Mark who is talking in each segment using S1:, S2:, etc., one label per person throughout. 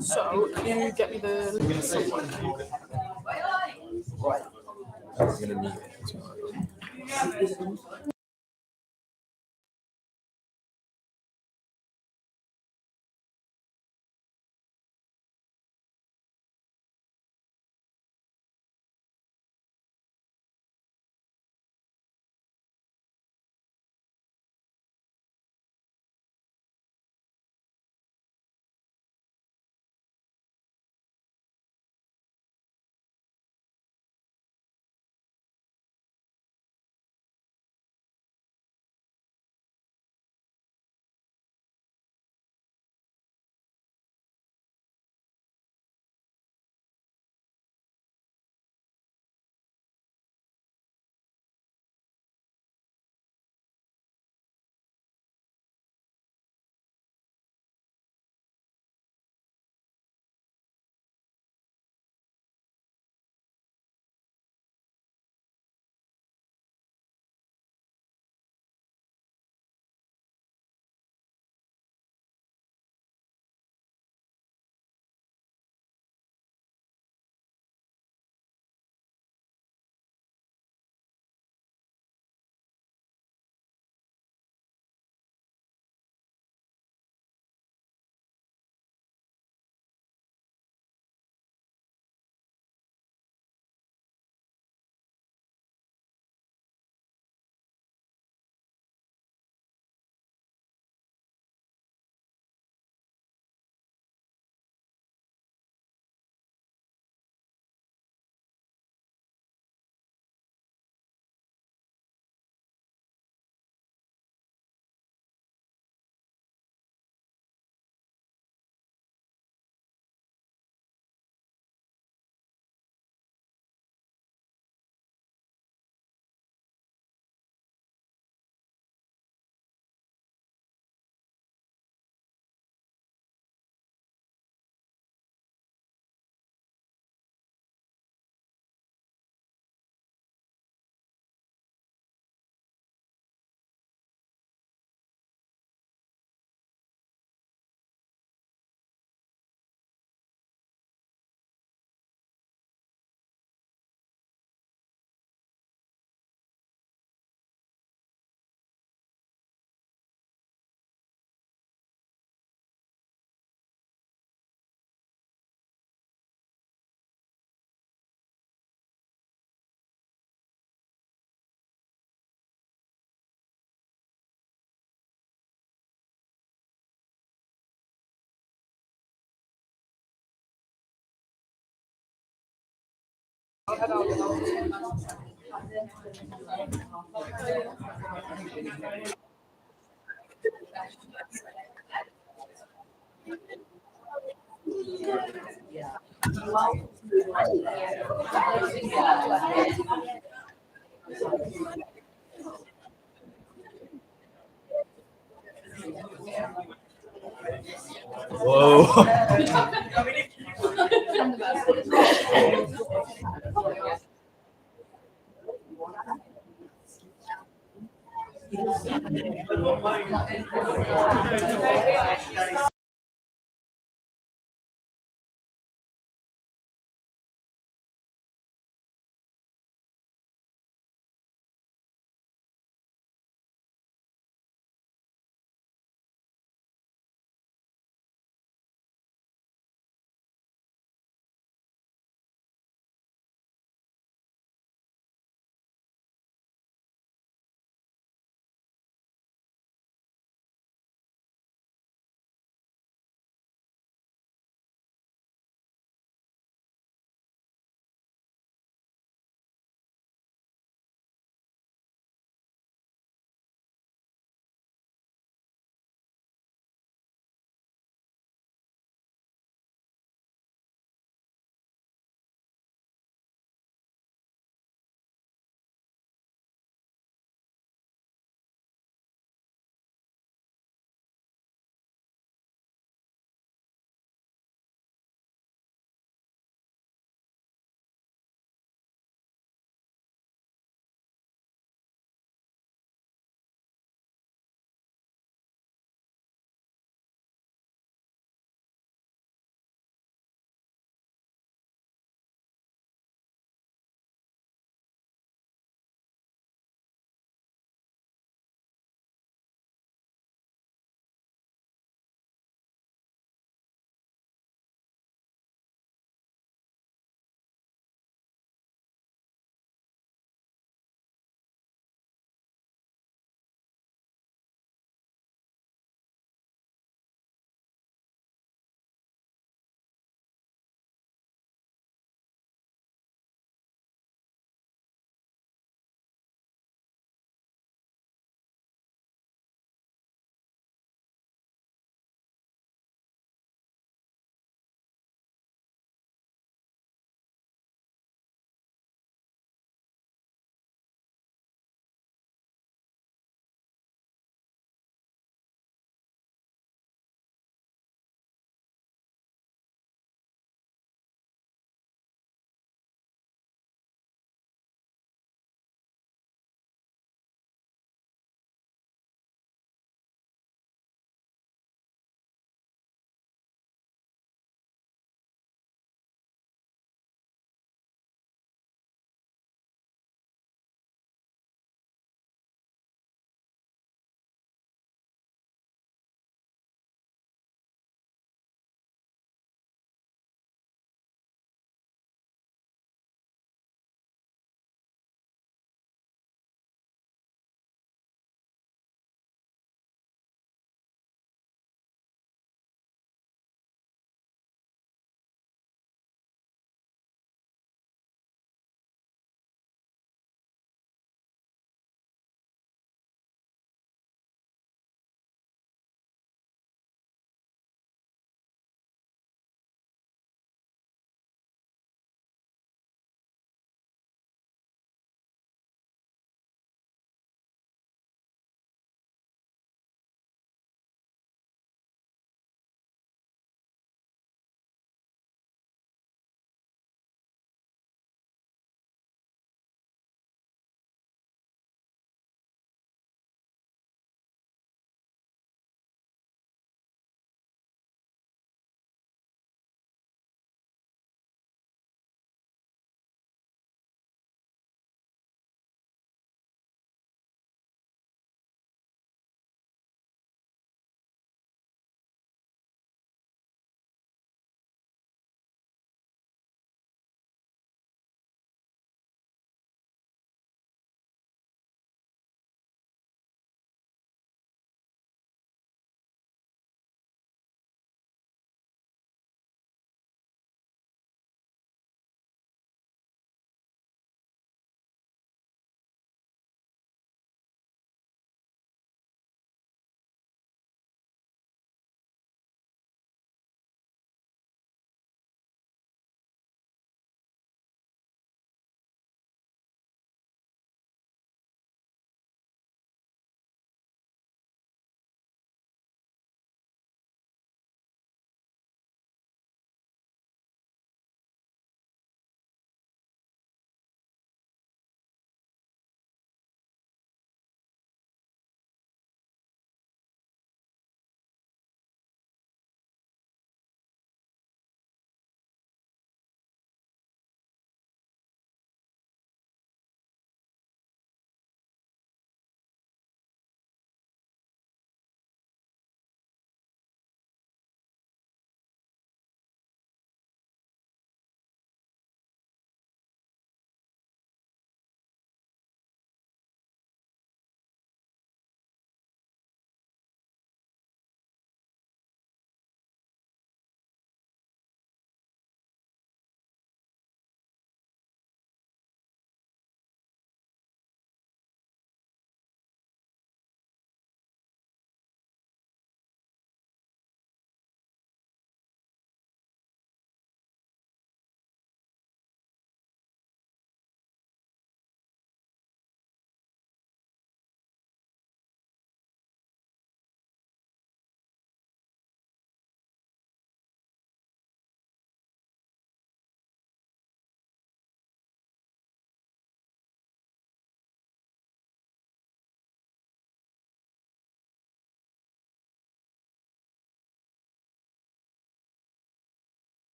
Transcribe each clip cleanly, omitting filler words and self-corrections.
S1: So you get me the link to someone.
S2: I'm gonna need it. Whoa.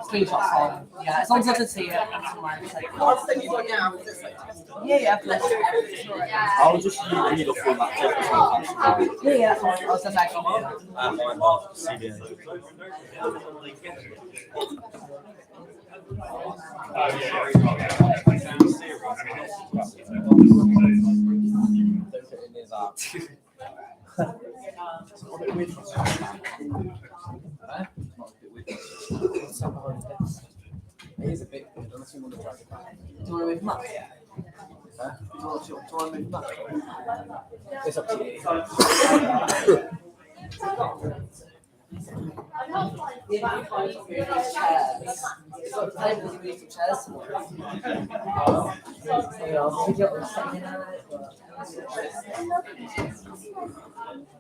S1: Screenshots on. Yeah, as long as I can see it.
S3: I'll send you one now.
S1: Yeah, please.
S2: I'll just read off all that.
S1: Yeah. I'll send that on.
S2: CDN. It is a bit weird, unless you want to drag it back.
S1: Do you want to move them up?
S2: Huh?
S1: Do you want to move them up?
S2: It's up to you.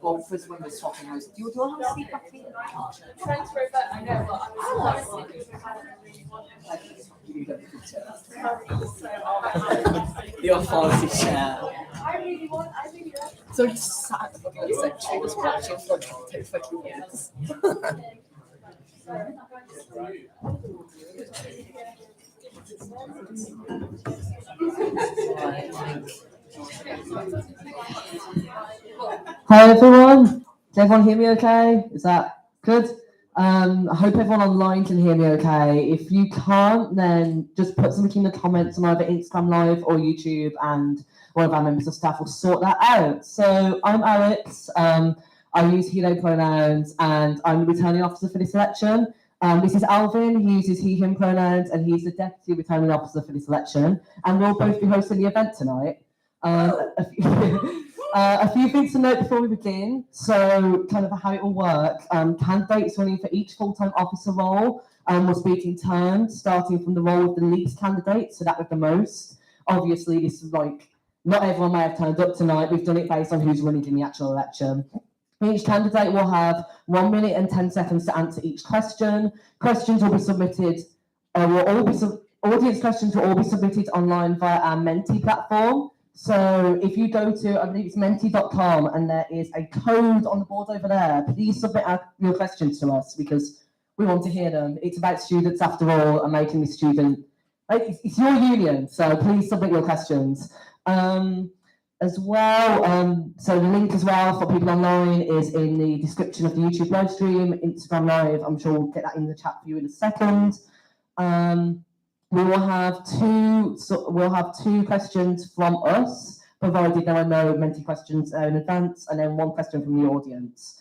S1: Well, first when we're swapping those, do you want to speak back to me?
S3: Transfer, but I know what.
S1: The authority chair.
S3: I really want.
S1: So I just sat at the fucking section, just watching for like 10 fucking years.
S4: Hi everyone, can everyone hear me okay? Is that good? I hope everyone online can hear me okay. If you can't, then just put something in the comments on either Instagram Live or YouTube, and one of our members of staff will sort that out. So I'm Alex, I use he, they pronouns, and I'm the returning officer for this election. This is Alvin, he uses he, him pronouns, and he's the deputy returning officer for this election. And we'll both be hosting the event tonight. A few things to note before we begin. So kind of how it will work. Candidates running for each full-time officer role will speak in turn, starting from the role of the least candidate, so that with the most. Obviously, this is like, not everyone may have turned up tonight. We've done it based on who's running in the actual election. Each candidate will have 1 minute and 10 seconds to answer each question. Questions will be submitted, audience questions will all be submitted online via our Menti platform. So if you go to, I believe it's menti.com, and there is a code on the board over there, please submit your questions to us because we want to hear them. It's about students after all, and making the student, it's your union, so please submit your questions. As well, so the link as well for people online is in the description of the YouTube live stream, Instagram Live. I'm sure we'll get that in the chat for you in a second. We will have two questions from us, provided there are no Menti questions in advance, and then one question from the audience.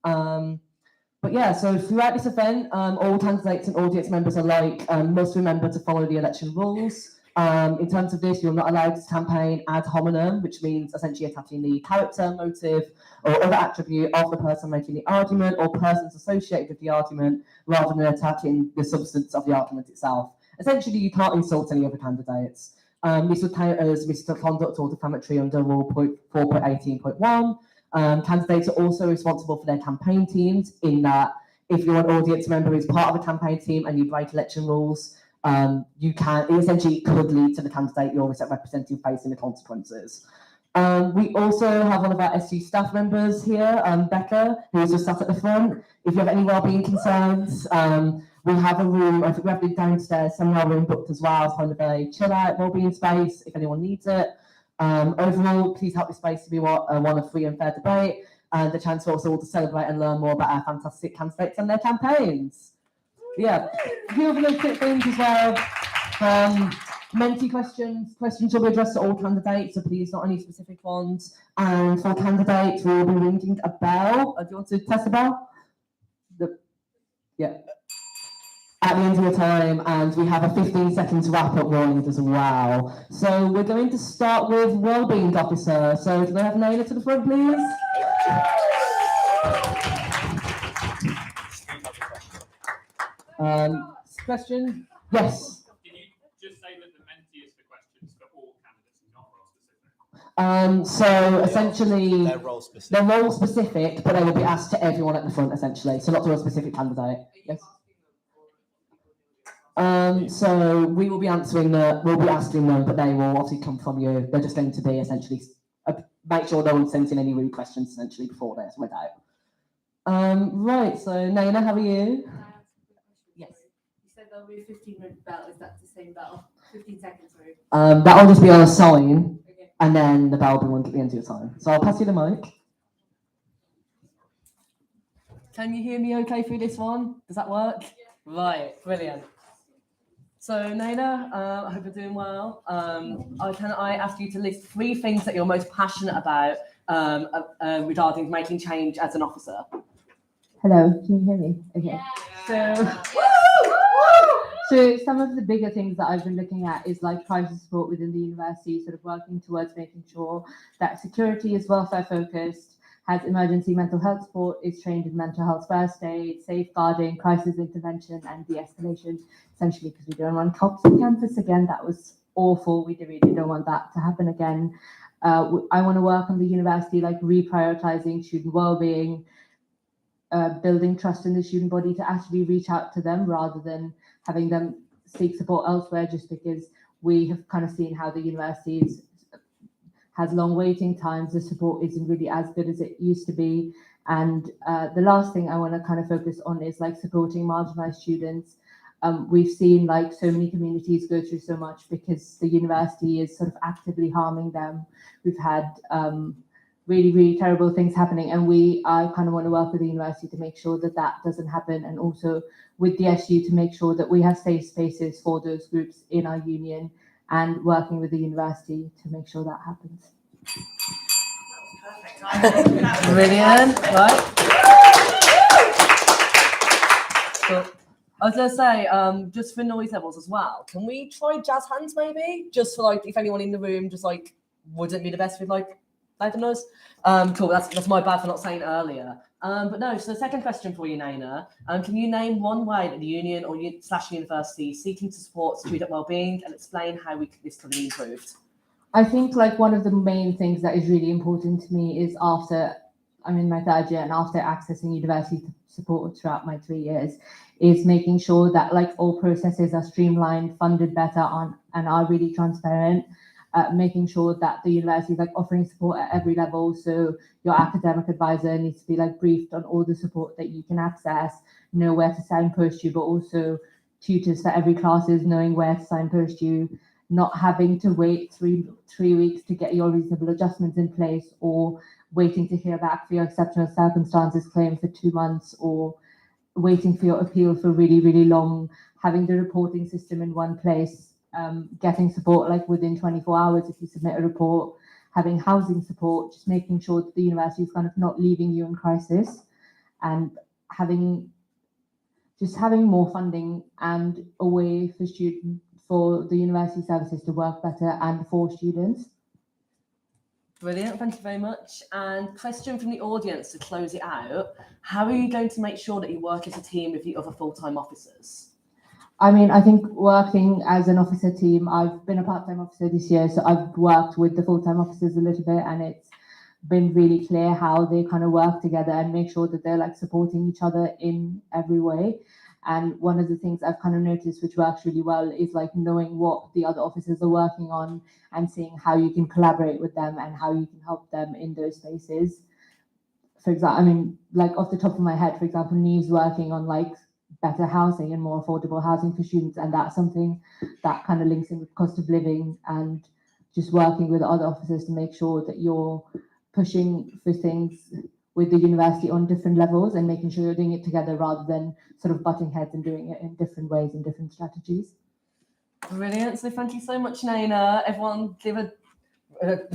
S4: But yeah, so throughout this event, all candidates and audience members alike must remember to follow the election rules. In terms of this, you're not allowed to campaign ad hominem, which means essentially attacking the character, motive, or other attribute of the person making the argument or persons associated with the argument, rather than attacking the substance of the argument itself. Essentially, you can't insult any other candidates. This would count as misconduct or defamatory under Rule 4.18.1. Candidates are also responsible for their campaign teams, in that if you're an audience member who's part of a campaign team and you break election rules, it essentially could lead to the candidate you're representing facing the consequences. We also have one of our SU staff members here, Becca, who's just sat at the front. If you have any wellbeing concerns, we have a room, I think we have the downstairs seminar room booked as well, as kind of a chill out wellbeing space if anyone needs it. Overall, please help this space to be one of free and fair debate, and the chance for us all to celebrate and learn more about our fantastic candidates and their campaigns. Yeah, a few other little quick things as well. Menti questions will be addressed to all candidates, so please not any specific ones. And for candidates, we will be ringing a bell. Do you want to test the bell? Yeah. At the end of your time, and we have a 15 seconds wrap up warning as well. So we're going to start with Wellbeing Officer. So can I have Naila to the front, please? Question? Yes.
S5: Can you just say that the Menti is the questions for all candidates and not role specific?
S4: So essentially,
S2: They're role specific.
S4: They're role specific, but they will be asked to everyone at the front, essentially. So not to a specific candidate. Yes. So we will be asking them, but they will obviously come from you. They're just going to be essentially make sure no one's sent in any rude questions essentially before they're read out. Right, so Naina, how are you? Yes.
S6: You said there'll be a 15-minute bell. Is that the same bell? 15 seconds, sorry.
S4: That'll just be on a sign,
S6: Okay.
S4: and then the bell will be one at the end of your time. So I'll pass you the mic. Can you hear me okay through this one? Does that work?
S6: Yeah.
S4: Right, brilliant. So Naina, I hope you're doing well. Can I ask you to list 3 things that you're most passionate about regarding making change as an officer?
S7: Hello, can you hear me? Okay. So some of the bigger things that I've been looking at is like crisis support within the university, sort of working towards making sure that security is welfare focused, has emergency mental health support, is trained in mental health first aid, safeguarding, crisis intervention, and de-escalation, essentially because we don't want cops on campus again. That was awful. We really don't want that to happen again. I want to work on the university, like reprioritizing student well-being, building trust in the student body to actually reach out to them rather than having them seek support elsewhere, just because we have kind of seen how the universities has long waiting times. The support isn't really as good as it used to be. And the last thing I want to kind of focus on is like supporting marginalized students. We've seen like so many communities go through so much because the university is sort of actively harming them. We've had really, really terrible things happening, and I kind of want to work with the university to make sure that that doesn't happen, and also with the SU to make sure that we have safe spaces for those groups in our union, and working with the university to make sure that happens.
S4: Brilliant, right? So, I was going to say, just for noise levels as well, can we try jazz hands maybe? Just for like, if anyone in the room just like wouldn't be the best with like loud noise. Cool, that's my bad for not saying it earlier. But no, so the second question for you, Naina, can you name one way that the union or / university is seeking to support student wellbeing and explain how this could be improved?
S7: I think like one of the main things that is really important to me is after I'm in my 3rd year and after accessing university support throughout my 3 years, is making sure that like all processes are streamlined, funded better and are really transparent. Making sure that the university is like offering support at every level. So your academic advisor needs to be like briefed on all the support that you can access, know where to signpost you, but also tutors for every classes, knowing where to signpost you, not having to wait three weeks to get your reasonable adjustments in place, or waiting to hear back for your exceptional circumstances claim for 2 months, or waiting for your appeal for really, really long, having the reporting system in one place, getting support like within 24 hours if you submit a report, having housing support, just making sure that the university is kind of not leaving you in crisis, and having more funding and a way for the university services to work better and for students.
S4: Brilliant, thank you very much. And question from the audience to close it out. How are you going to make sure that you work as a team with the other full-time officers?
S7: I mean, I think working as an officer team, I've been a part-time officer this year, so I've worked with the full-time officers a little bit, and it's been really clear how they kind of work together and make sure that they're like supporting each other in every way. And one of the things I've kind of noticed which works really well is like knowing what the other officers are working on and seeing how you can collaborate with them and how you can help them in those spaces. For example, I mean, like off the top of my head, for example, Neve's working on like better housing and more affordable housing for students, and that's something that kind of links in with cost of living, and just working with other officers to make sure that you're pushing for things with the university on different levels and making sure you're doing it together rather than sort of butting heads and doing it in different ways and different strategies.
S4: Brilliant. So thank you so much, Naina. Everyone give a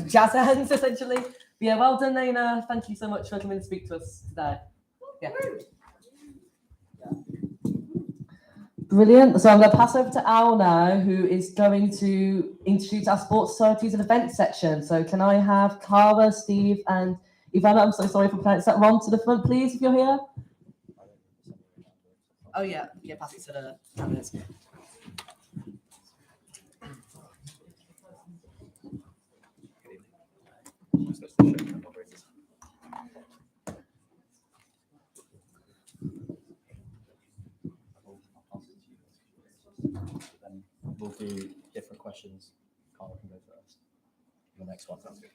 S4: jazz hands, essentially. But yeah, well done, Naina. Thank you so much for coming to speak to us today. Yeah. Brilliant. So I'm going to pass over to Al now, who is going to introduce our sports societies and events section. So can I have Cara, Steve, and Ivana, I'm so sorry for pronouncing that wrong, to the front, please, if you're here. Oh, yeah. Yeah, pass it to the candidates.
S2: Then we'll do different questions. Carl can go first. The next one sounds good.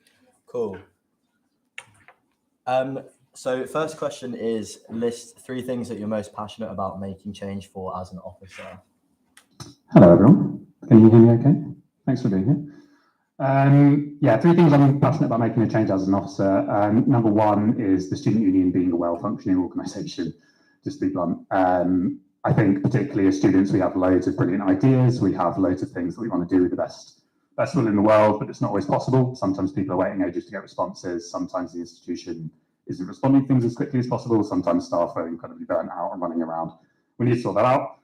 S2: Cool. So first question is, list 3 things that you're most passionate about making change for as an officer.
S8: Hello, everyone. Can you hear me okay? Thanks for being here. Yeah, 3 things I'm passionate about making a change as an officer. Number 1 is the student union being a well-functioning organisation, just to be blunt. I think particularly as students, we have loads of brilliant ideas. We have loads of things that we want to do with the best will in the world, but it's not always possible. Sometimes people are waiting ages to get responses. Sometimes the institution isn't responding to things as quickly as possible. Sometimes staff are incredibly burnt out and running around. We need to sort that out.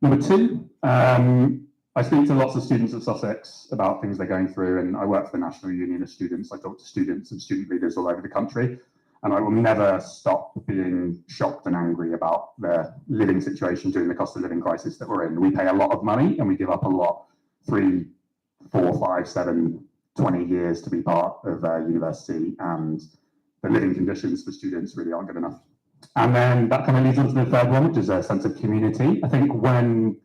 S8: Number 2, I speak to lots of students at Sussex about things they're going through, and I work for the National Union of Students. I talk to students and student leaders all over the country, and I will never stop being shocked and angry about the living situation during the cost of living crisis that we're in. We pay a lot of money and we give up a lot, 3, 4, 5, 7, 20 years to be part of university, and the living conditions for students really aren't good enough. And then that kind of leads on to the third one, which is a sense of community. I think when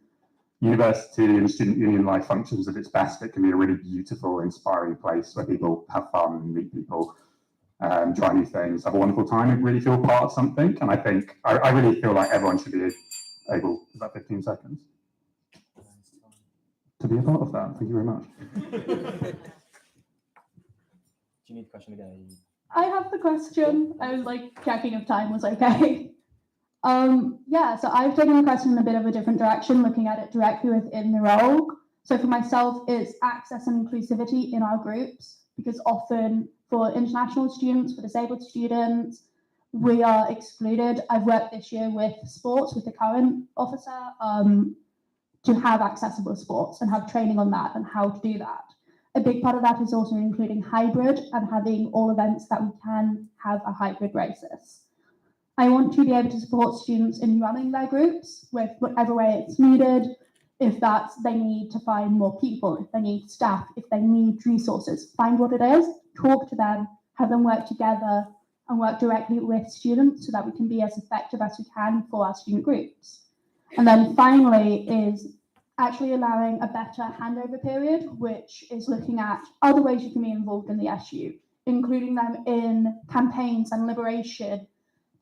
S8: university and student union life functions at its best, it can be a really beautiful, inspiring place where people have fun, meet people, try new things, have a wonderful time, and really feel part of something. And I think, I really feel like everyone should be able, is that 15 seconds? To be a part of that. Thank you very much.
S2: Do you need the question again?
S9: I have the question. I was like checking if time was okay. Yeah, so I've taken the question in a bit of a different direction, looking at it directly within the role. So for myself, it's access and inclusivity in our groups, because often for international students, for disabled students, we are excluded. I've worked this year with sports, with the current officer, to have accessible sports and have training on that and how to do that. A big part of that is also including hybrid and having all events that we can have a hybrid basis. I want to be able to support students in running their groups with whatever way it's needed. If that's they need to find more people, if they need staff, if they need resources, find what it is, talk to them, have them work together and work directly with students so that we can be as effective as we can for our student groups. And then finally is actually allowing a better handover period, which is looking at other ways you can be involved in the SU, including them in campaigns and liberation,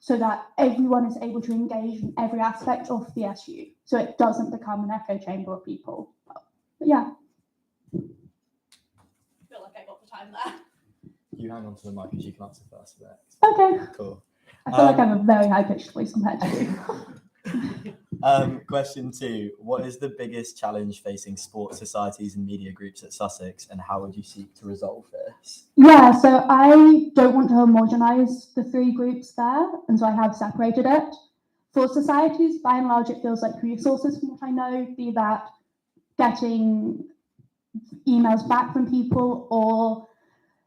S9: so that everyone is able to engage in every aspect of the SU, so it doesn't become an echo chamber of people. But yeah.
S3: I feel like I got the time there.
S2: You hang on to the mic because you can answer first.
S9: Okay.
S2: Cool.
S9: I feel like I have a very high-pitched voice compared to you.
S2: Question 2, what is the biggest challenge facing sports societies and media groups at Sussex, and how would you seek to resolve this?
S9: Yeah, so I don't want to homogenise the 3 groups there, and so I have separated it. For societies, by and large, it feels like resources, from what I know, be that getting emails back from people or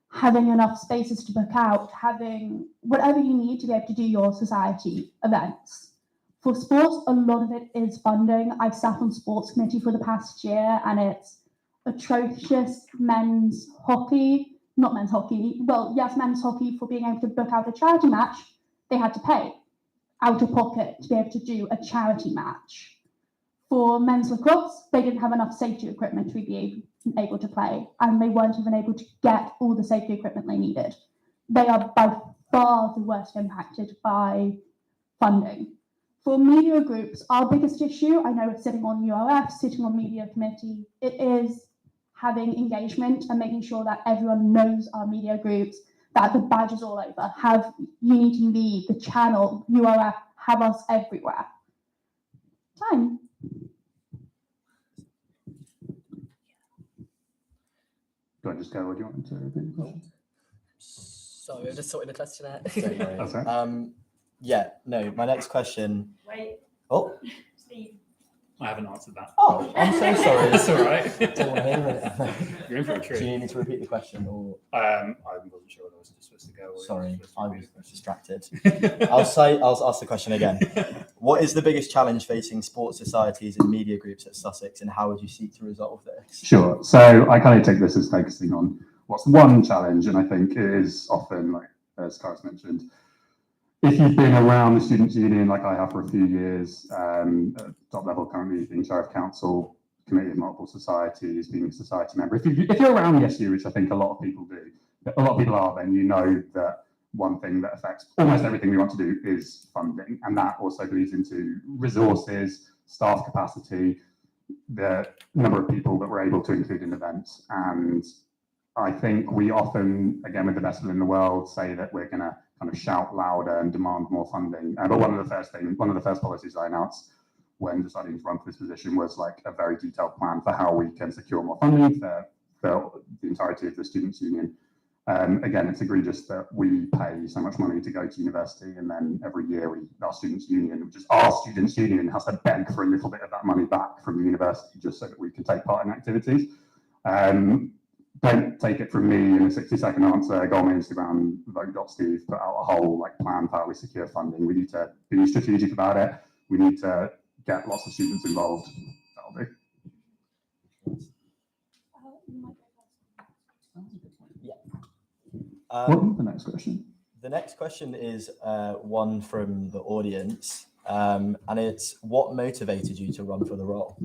S9: having enough spaces to book out, having whatever you need to be able to do your society events. For sports, a lot of it is funding. I've sat on sports committee for the past year, and it's atrocious. Men's hockey, not men's hockey, well, yes, men's hockey, for being able to book out a charity match, they had to pay out of pocket to be able to do a charity match. For men's lacrosse, they didn't have enough safety equipment to be able to play, and they weren't even able to get all the safety equipment they needed. They are by far the worst impacted by funding. For media groups, our biggest issue, I know it's sitting on URF, sitting on media committee, it is having engagement and making sure that everyone knows our media groups, that the badge is all over, have Unity TV, the channel, URF, have us everywhere. Time.
S8: Do I just go, or do you want me to repeat the question?
S1: Sorry, I just sorted the question out.
S2: Don't worry.
S8: That's right.
S2: Yeah, no, my next question.
S3: Wait,
S2: Oh,
S3: Steve.
S5: I haven't answered that.
S2: oh, I'm so sorry.
S5: That's all right.
S2: Don't want to hear it.
S5: You're in for a
S2: Do you
S5: treat.
S2: need me to repeat the question, or
S5: I wasn't sure whether I was supposed to go. Or
S2: sorry, I was
S5: supposed
S2: distracted.
S5: to repeat
S2: I'll ask the question again. What is the biggest challenge facing sports societies and media groups at Sussex, and how would you seek to resolve this?
S8: Sure. So I kind of take this as focusing on what's one challenge, and I think it is often, like as Karis mentioned, if you've been around the Students' Union like I have for a few years, at top level currently being chair of council, committee of multiple societies, being a society member, if you're around the SU, which I think a lot of people do, a lot of people are, then you know that one thing that affects almost everything we want to do is funding. And that also bleeds into resources, staff capacity, the number of people that we're able to include in events. And I think we often, again, with the best will in the world, say that we're going to kind of shout louder and demand more funding. But one of the first policies I announced when deciding to run for this position was like a very detailed plan for how we can secure more funding for the entirety of the Students' Union. Again, it's egregious that we pay so much money to go to university, and then every year our Students' Union, which is our Students' Union, has to beg for a little bit of that money back from the university just so that we can take part in activities. Don't take it from me in a 60-second answer. Go on my Instagram, vote.steve, put out a whole plan for how we secure funding. We need to be strategic about it. We need to get lots of students involved. That'll do. What's the next question?
S2: The next question is one from the audience, and it's, what motivated you to run for the role?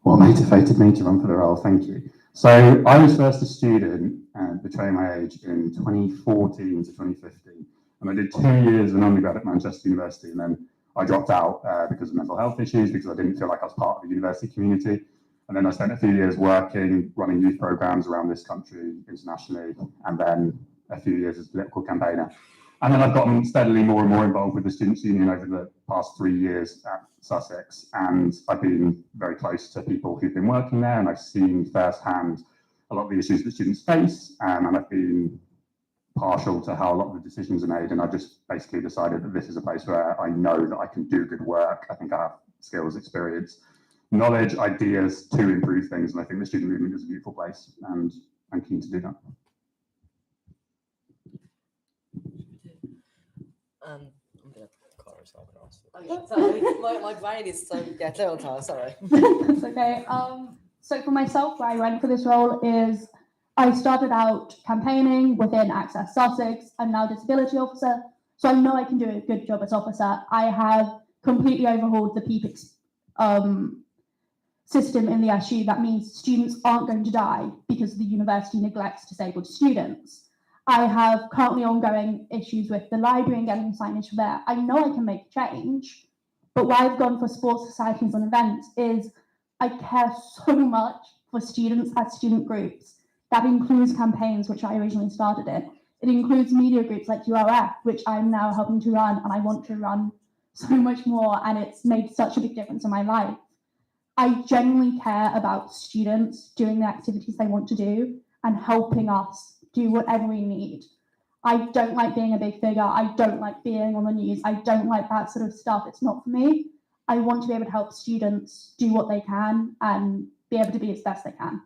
S8: What motivated me to run for the role? Thank you. So I was first a student, betraying my age, in 2014 to 2015. And I did 2 years of an undergrad at Manchester University, and then I dropped out because of mental health issues, because I didn't feel like I was part of the university community. And then I spent a few years working, running youth programs around this country, internationally, and then a few years as a political campaigner. And then I've gotten steadily more and more involved with the Students' Union over the past 3 years at Sussex. And I've been very close to people who've been working there, and I've seen firsthand a lot of the issues that students face. And I've been partial to how a lot of the decisions are made. And I just basically decided that this is a place where I know that I can do good work. I think I have skills, experience, knowledge, ideas to improve things. And I think the student movement is a beautiful place, and I'm keen to do that.
S1: I'm gonna sorry, my brain is so sorry.
S9: That's okay. So for myself, where I went for this role is I started out campaigning within Access Sussex. I'm now disability officer, so I know I can do a good job as officer. I have completely overhauled the PEEP system in the SU. That means students aren't going to die because the university neglects disabled students. I have currently ongoing issues with the library and getting signage for there. I know I can make change, but why I've gone for sports societies and events is I care so much for students as student groups. That includes campaigns, which I originally started in. It includes media groups like URF, which I'm now helping to run, and I want to run so much more, and it's made such a big difference in my life. I genuinely care about students doing the activities they want to do and helping us do whatever we need. I don't like being a big figure. I don't like being on the news. I don't like that sort of stuff. It's not for me. I want to be able to help students do what they can and be able to be as best they can.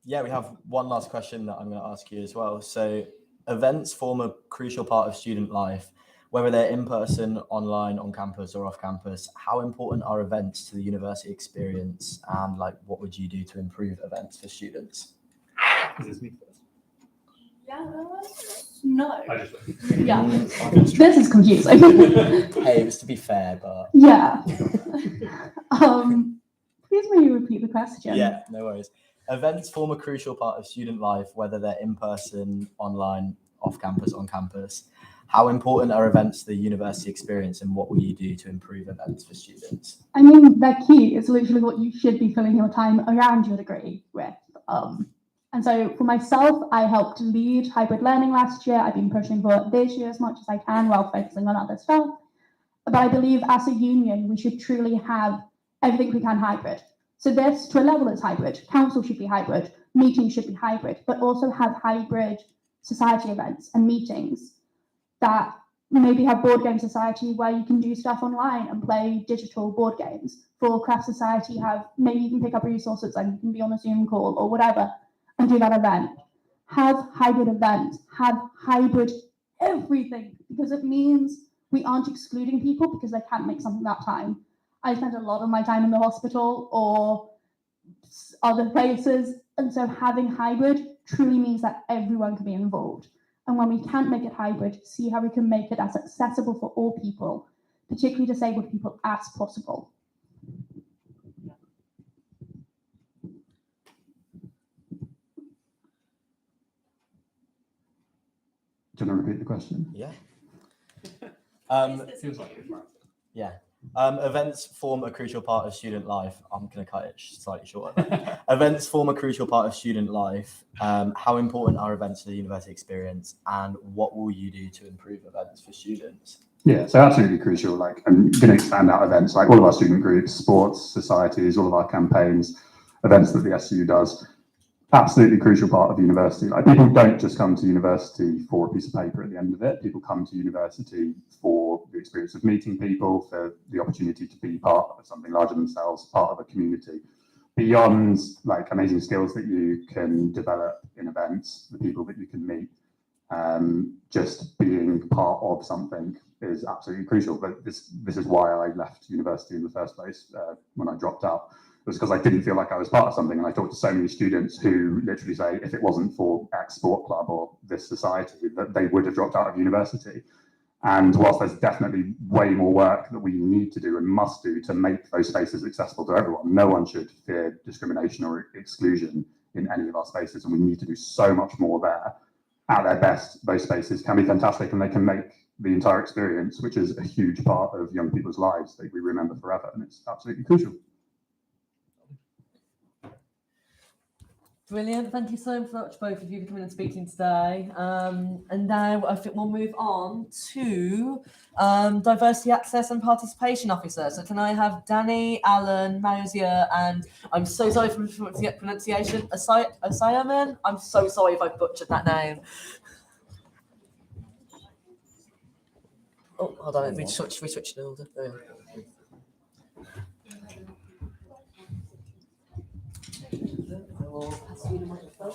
S2: Yeah, we have one last question that I'm going to ask you as well. So events form a crucial part of student life, whether they're in person, online, on campus or off campus. How important are events to the university experience, and what would you do to improve events for students?
S5: Is this me first?
S3: Yeah, no.
S5: I just
S9: Yeah, this is confusing.
S2: Hey, it was to be fair, but
S9: Yeah. Please may you repeat the question?
S2: yeah, no worries. Events form a crucial part of student life, whether they're in person, online, off campus, on campus. How important are events to the university experience, and what will you do to improve events for students?
S9: I mean, they're key. It's literally what you should be filling your time around your degree with. And so for myself, I helped lead hybrid learning last year. I've been pushing for it this year as much as I can while focusing on other stuff. But I believe as a union, we should truly have everything we can hybrid. So this, to a level, is hybrid. Council should be hybrid. Meetings should be hybrid, but also have hybrid society events and meetings that maybe have board game society where you can do stuff online and play digital board games. For craft society, maybe you can pick up resources and you can be on a Zoom call or whatever and do that event. Have hybrid events, have hybrid everything, because it means we aren't excluding people because they can't make something that time. I spent a lot of my time in the hospital or other places, and so having hybrid truly means that everyone can be involved. And when we can't make it hybrid, see how we can make it as accessible for all people, particularly disabled people, as possible.
S8: Do you want to repeat the question?
S2: Yeah.
S5: Feels like it's right.
S2: Yeah. Events form a crucial part of student life. I'm going to cut it slightly shorter. Events form a crucial part of student life. How important are events to the university experience, and what will you do to improve events for students?
S8: Yeah, so absolutely crucial. Like, I'm going to expand out events, like all of our student groups, sports, societies, all of our campaigns, events that the SU does. Absolutely crucial part of university. Like, people don't just come to university for a piece of paper at the end of it. People come to university for the experience of meeting people, for the opportunity to be part of something larger than themselves, part of a community. Beyond like amazing skills that you can develop in events, the people that you can meet, just being part of something is absolutely crucial. But this is why I left university in the first place when I dropped out. It was because I didn't feel like I was part of something. And I talked to so many students who literally say, if it wasn't for X sport club or this society, that they would have dropped out of university. And whilst there's definitely way more work that we need to do and must do to make those spaces accessible to everyone, no one should fear discrimination or exclusion in any of our spaces. And we need to do so much more there. At their best, those spaces can be fantastic, and they can make the entire experience, which is a huge part of young people's lives, that we remember forever. And it's absolutely crucial.
S4: Brilliant. Thank you so much, both of you, for coming and speaking today. And now I think we'll move on to Diversity Access and Participation Officer. So can I have Danny, Alan, Mausier, and I'm so sorry for the pronunciation, Osiaman? I'm so sorry if I butchered that name. Oh, hold on, we switched the order. There we go. I will pass you the microphone.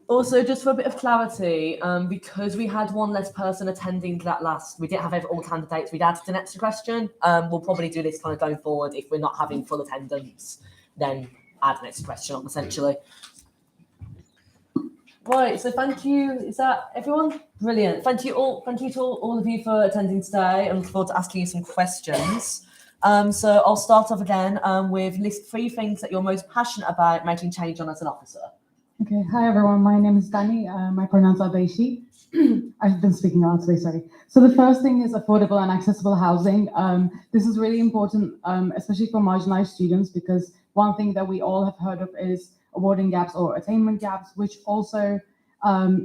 S4: Also, just for a bit of clarity, because we had one less person attending that last, we didn't have all candidates, we'd added an extra question. We'll probably do this kind of going forward. If we're not having full attendance, then add an extra question on, essentially. Right, so thank you. Is that everyone? Brilliant. Thank you all. Thank you to all of you for attending today. I look forward to asking you some questions. So I'll start off again with list 3 things that you're most passionate about making change on as an officer.
S10: Okay, hi everyone, my name is Danny, my pronouns are they, she. I've been speaking out today, sorry. So the first thing is affordable and accessible housing. This is really important, especially for marginalized students, because one thing that we all have heard of is awarding gaps or attainment gaps, which also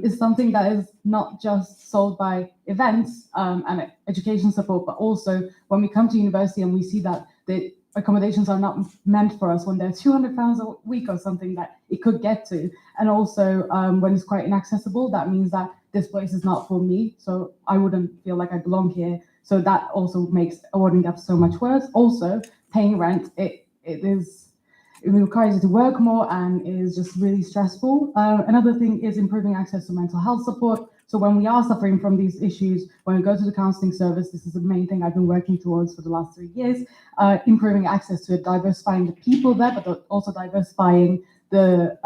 S10: is something that is not just solved by events and education support, but also when we come to university and we see that the accommodations are not meant for us, when they're £200 a week or something that it could get to. And also when it's quite inaccessible, that means that this place is not for me. So I wouldn't feel like I belong here. So that also makes awarding gaps so much worse. Also, paying rent, it requires you to work more and is just really stressful. Another thing is improving access to mental health support. So when we are suffering from these issues, when we go to the counselling service, this is the main thing I've been working towards for the last 3 years, improving access to it, diversifying the people there, but also diversifying the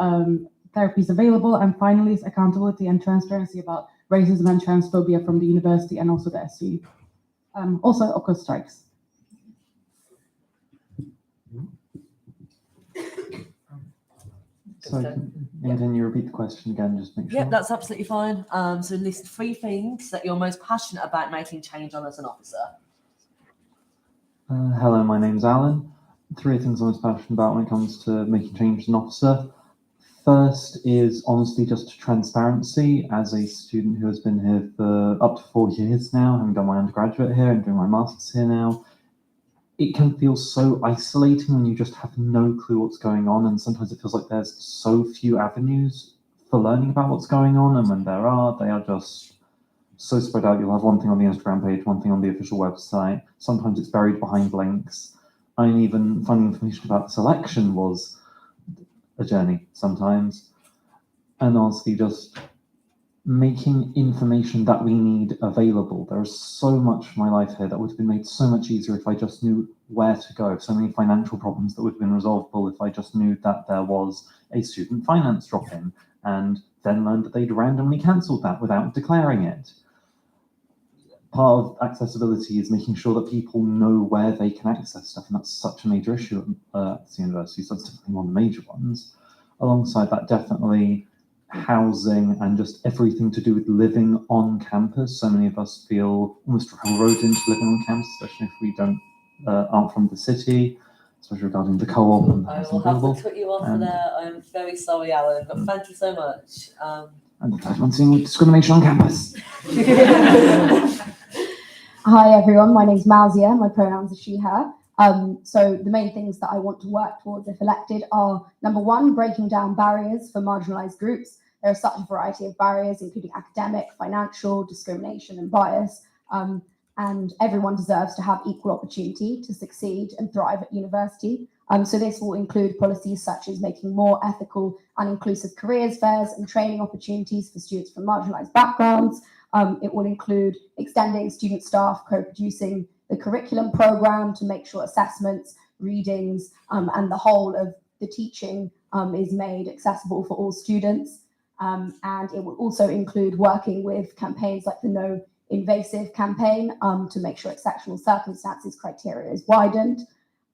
S10: therapies available. And finally, is accountability and transparency about racism and transphobia from the university and also the SU. Also, of course, strikes.
S11: So can you repeat the question again, just make sure?
S4: Yep, that's absolutely fine. So list 3 things that you're most passionate about making change on as an officer.
S11: Hello, my name's Alan. 3 things I'm most passionate about when it comes to making change as an officer. First is honestly just transparency. As a student who has been here for up to 4 years now, having done my undergraduate here and doing my master's here now, it can feel so isolating when you just have no clue what's going on, and sometimes it feels like there's so few avenues for learning about what's going on, and when there are, they are just so spread out. You'll have one thing on the Instagram page, one thing on the official website. Sometimes it's buried behind links. And even finding information about the selection was a journey sometimes. And honestly, just making information that we need available. There is so much of my life here that would have been made so much easier if I just knew where to go. So many financial problems that would have been resolvable if I just knew that there was a student finance drop-in and then learned that they'd randomly cancelled that without declaring it. Part of accessibility is making sure that people know where they can access stuff, and that's such a major issue at the university, so that's definitely one of the major ones. alongside that, definitely housing and just everything to do with living on campus. So many of us feel almost railroaded into living on campus, especially if we aren't from the city, especially regarding the co-op and the
S4: I
S11: housing
S4: will have
S11: available.
S4: to cut you off
S11: And-
S4: there. I'm very sorry, Alan, but thank you so much.
S11: And the third one, seeing discrimination on campus.
S12: Hi everyone, my name's Mauzia, my pronouns are she, her. So the main things that I want to work towards if elected are, number one, breaking down barriers for marginalised groups. There are such a variety of barriers, including academic, financial, discrimination and bias. And everyone deserves to have equal opportunity to succeed and thrive at university. So this will include policies such as making more ethical and inclusive careers fairs and training opportunities for students from marginalised backgrounds. It will include extending student staff co-producing the curriculum program to make sure assessments, readings, and the whole of the teaching is made accessible for all students. And it will also include working with campaigns like the No Invasive campaign to make sure exceptional circumstances criteria is widened.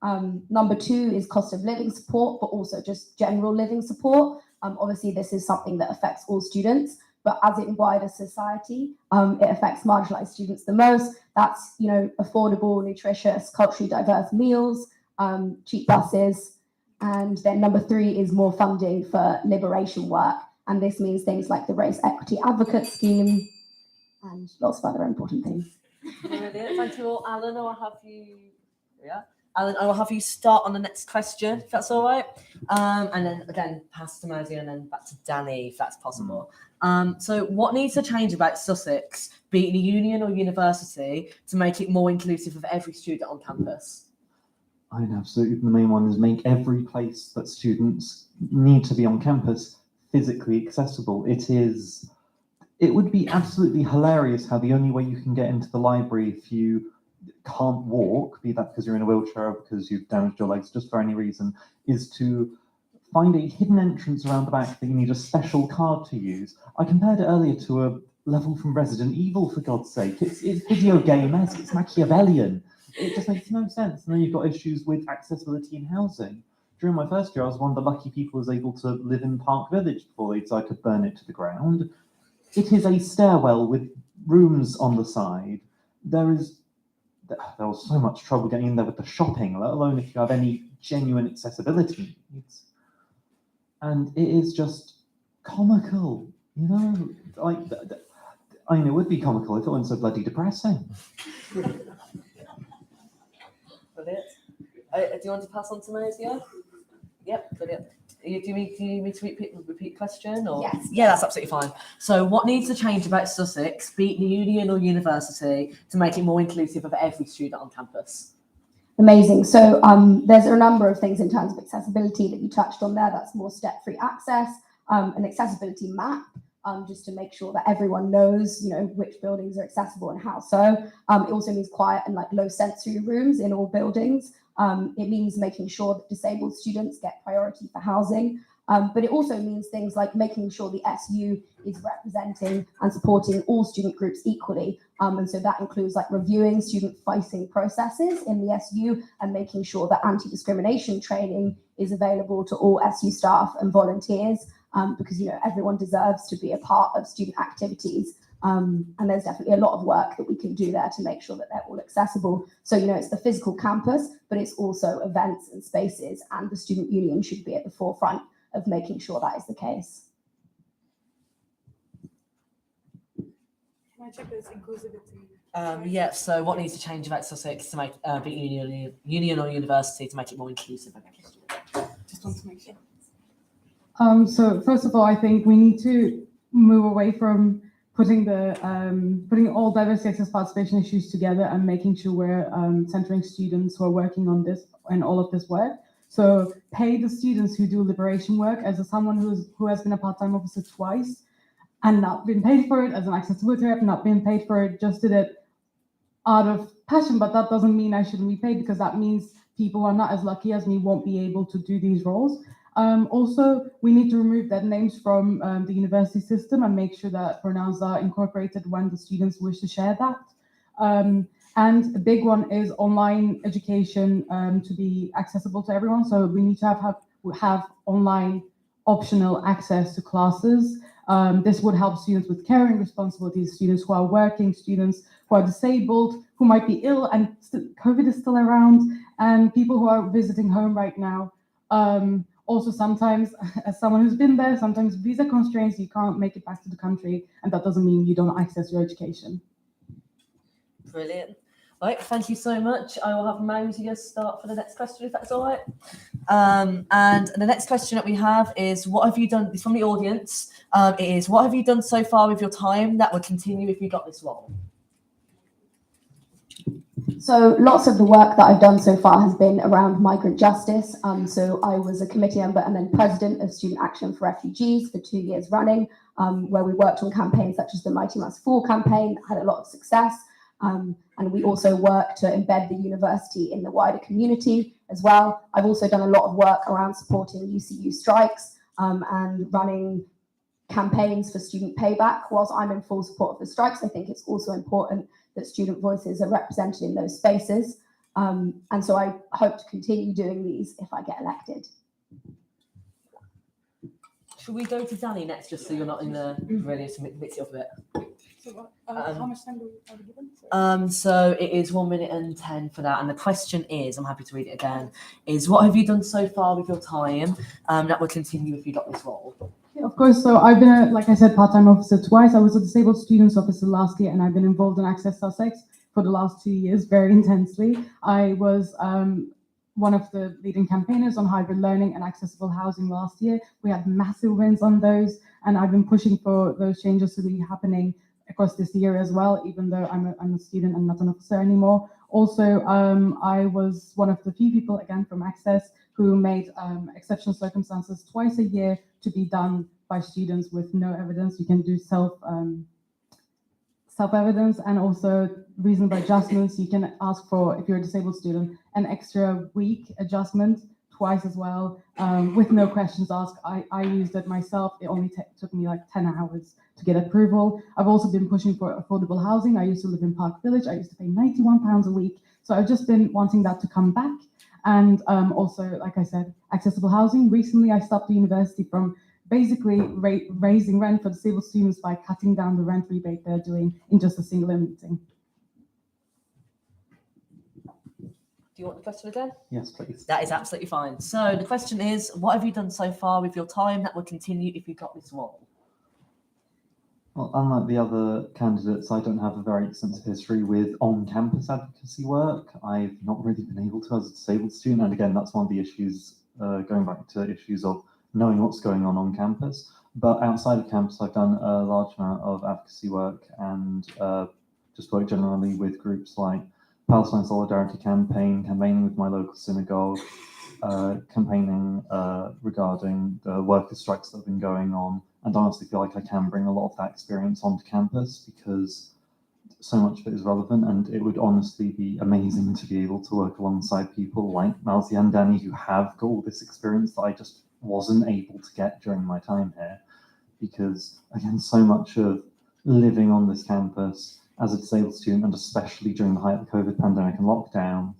S12: Number two is cost of living support, but also just general living support. Obviously, this is something that affects all students, but as in wider society, it affects marginalised students the most. That's, you know, affordable, nutritious, culturally diverse meals, cheap buses. And then number three is more funding for liberation work. And this means things like the Race Equity Advocate Scheme and lots of other important things.
S4: Brilliant. Thank you all. Alan, I'll have you, Alan, I will have you start on the next question, if that's all right. And then again, pass to Mauzia and then back to Danny, if that's possible. So what needs to change about Sussex, be it a union or university, to make it more inclusive of every student on campus?
S11: I mean, absolutely. The main one is make every place that students need to be on campus physically accessible. It would be absolutely hilarious how the only way you can get into the library if you can't walk, be that because you're in a wheelchair or because you've damaged your legs, just for any reason, is to find a hidden entrance around the back that you need a special card to use. I compared it earlier to a level from Resident Evil, for God's sake. It's video game-esque, it's Machiavellian. It just makes no sense. And then you've got issues with accessibility in housing. During my first year, I was one of the lucky people who was able to live in Park Village before they decided to burn it to the ground. It is a stairwell with rooms on the side. There was so much trouble getting in there with the shopping, let alone if you have any genuine accessibility needs. And it is just comical, you know? Like, I mean, it would be comical if it wasn't so bloody depressing.
S4: Brilliant. Do you want to pass on to Mauzia? Yep, brilliant. Do you need me to repeat question? Or?
S12: Yes.
S4: Yeah, that's absolutely fine. So what needs to change about Sussex, be it the union or university, to make it more inclusive of every student on campus?
S12: Amazing. So there's a number of things in terms of accessibility that you touched on there. That's more step-free access, an accessibility map, just to make sure that everyone knows, you know, which buildings are accessible and how. So it also means quiet and like low sensory rooms in all buildings. It means making sure that disabled students get priority for housing. But it also means things like making sure the SU is representing and supporting all student groups equally. And so that includes like reviewing student-facing processes in the SU and making sure that anti-discrimination training is available to all SU staff and volunteers, because, you know, everyone deserves to be a part of student activities. And there's definitely a lot of work that we can do there to make sure that they're all accessible. So, you know, it's the physical campus, but it's also events and spaces, and the student union should be at the forefront of making sure that is the case.
S6: Can I check this inclusivity?
S4: Yeah, so what needs to change about Sussex to make be it union or university to make it more inclusive?
S6: Just want to make sure.
S10: So first of all, I think we need to move away from putting all diversity access participation issues together and making sure we're centering students who are working on this and all of this work. So pay the students who do liberation work. As someone who has been a part-time officer twice and not been paid for it, as an accessibility rep, not being paid for it, just did it out of passion, but that doesn't mean I shouldn't be paid, because that means people who are not as lucky as me won't be able to do these roles. Also, we need to remove dead names from the university system and make sure that pronouns are incorporated when the students wish to share that. And a big one is online education to be accessible to everyone. So we need to have online optional access to classes. This would help students with caring responsibilities, students who are working, students who are disabled, who might be ill and COVID is still around, and people who are visiting home right now. Also, sometimes, as someone who's been there, sometimes visa constraints, you can't make it back to the country, and that doesn't mean you don't access your education.
S4: Brilliant. Right, thank you so much. I will have Mausia start for the next question, if that's all right. And the next question that we have is, what have you done? It's from the audience. It is, what have you done so far with your time that would continue if you got this role?
S12: So lots of the work that I've done so far has been around migrant justice. So I was a committee member and then president of Student Action for Refugees for 2 years running, where we worked on campaigns such as the Mighty Mouse 4 campaign, that had a lot of success. And we also work to embed the university in the wider community as well. I've also done a lot of work around supporting UCU strikes and running campaigns for student payback. Whilst I'm in full support of the strikes, I think it's also important that student voices are represented in those spaces. And so I hope to continue doing these if I get elected.
S4: Should we go to Danny next, just so you're not in the really mix of it?
S1: So how much time are we given?
S4: So it is 1 minute and 10 for that. And the question is, I'm happy to read it again, is what have you done so far with your time that will continue if you got this role?
S10: Yeah, of course. So I've been, like I said, part-time officer twice. I was a disabled students officer last year, and I've been involved in Access Sussex for the last 2 years very intensely. I was one of the leading campaigners on hybrid learning and accessible housing last year. We had massive wins on those, and I've been pushing for those changes to be happening across this year as well, even though I'm a student and not an officer anymore. Also, I was one of the few people, again, from Access who made exceptional circumstances twice a year to be done by students with no evidence. You can do self-evidence and also reasonable adjustments. You can ask for, if you're a disabled student, an extra week adjustment twice as well, with no questions asked. I used it myself. It only took me like 10 hours to get approval. I've also been pushing for affordable housing. I used to live in Park Village. I used to pay £91 a week. So I've just been wanting that to come back. And also, like I said, accessible housing. Recently, I stopped the university from basically raising rent for disabled students by cutting down the rent rebate they're doing in just a single meeting.
S4: Do you want the question again?
S11: Yes, please.
S4: That is absolutely fine. So the question is, what have you done so far with your time that will continue if you got this role?
S11: Well, unlike the other candidates, I don't have a very extensive history with on-campus advocacy work. I've not really been able to as a disabled student. And again, that's one of the issues, going back to issues of knowing what's going on campus. But outside of campus, I've done a large amount of advocacy work and just work generally with groups like Palestine Solidarity Campaign, campaigning with my local synagogue, campaigning regarding the workers' strikes that have been going on. And I honestly feel like I can bring a lot of that experience onto campus because so much of it is relevant, and it would honestly be amazing to be able to work alongside people like Mausia and Danny who have got all this experience that I just wasn't able to get during my time here. Because again, so much of living on this campus as a disabled student, and especially during the height of the COVID pandemic and lockdown,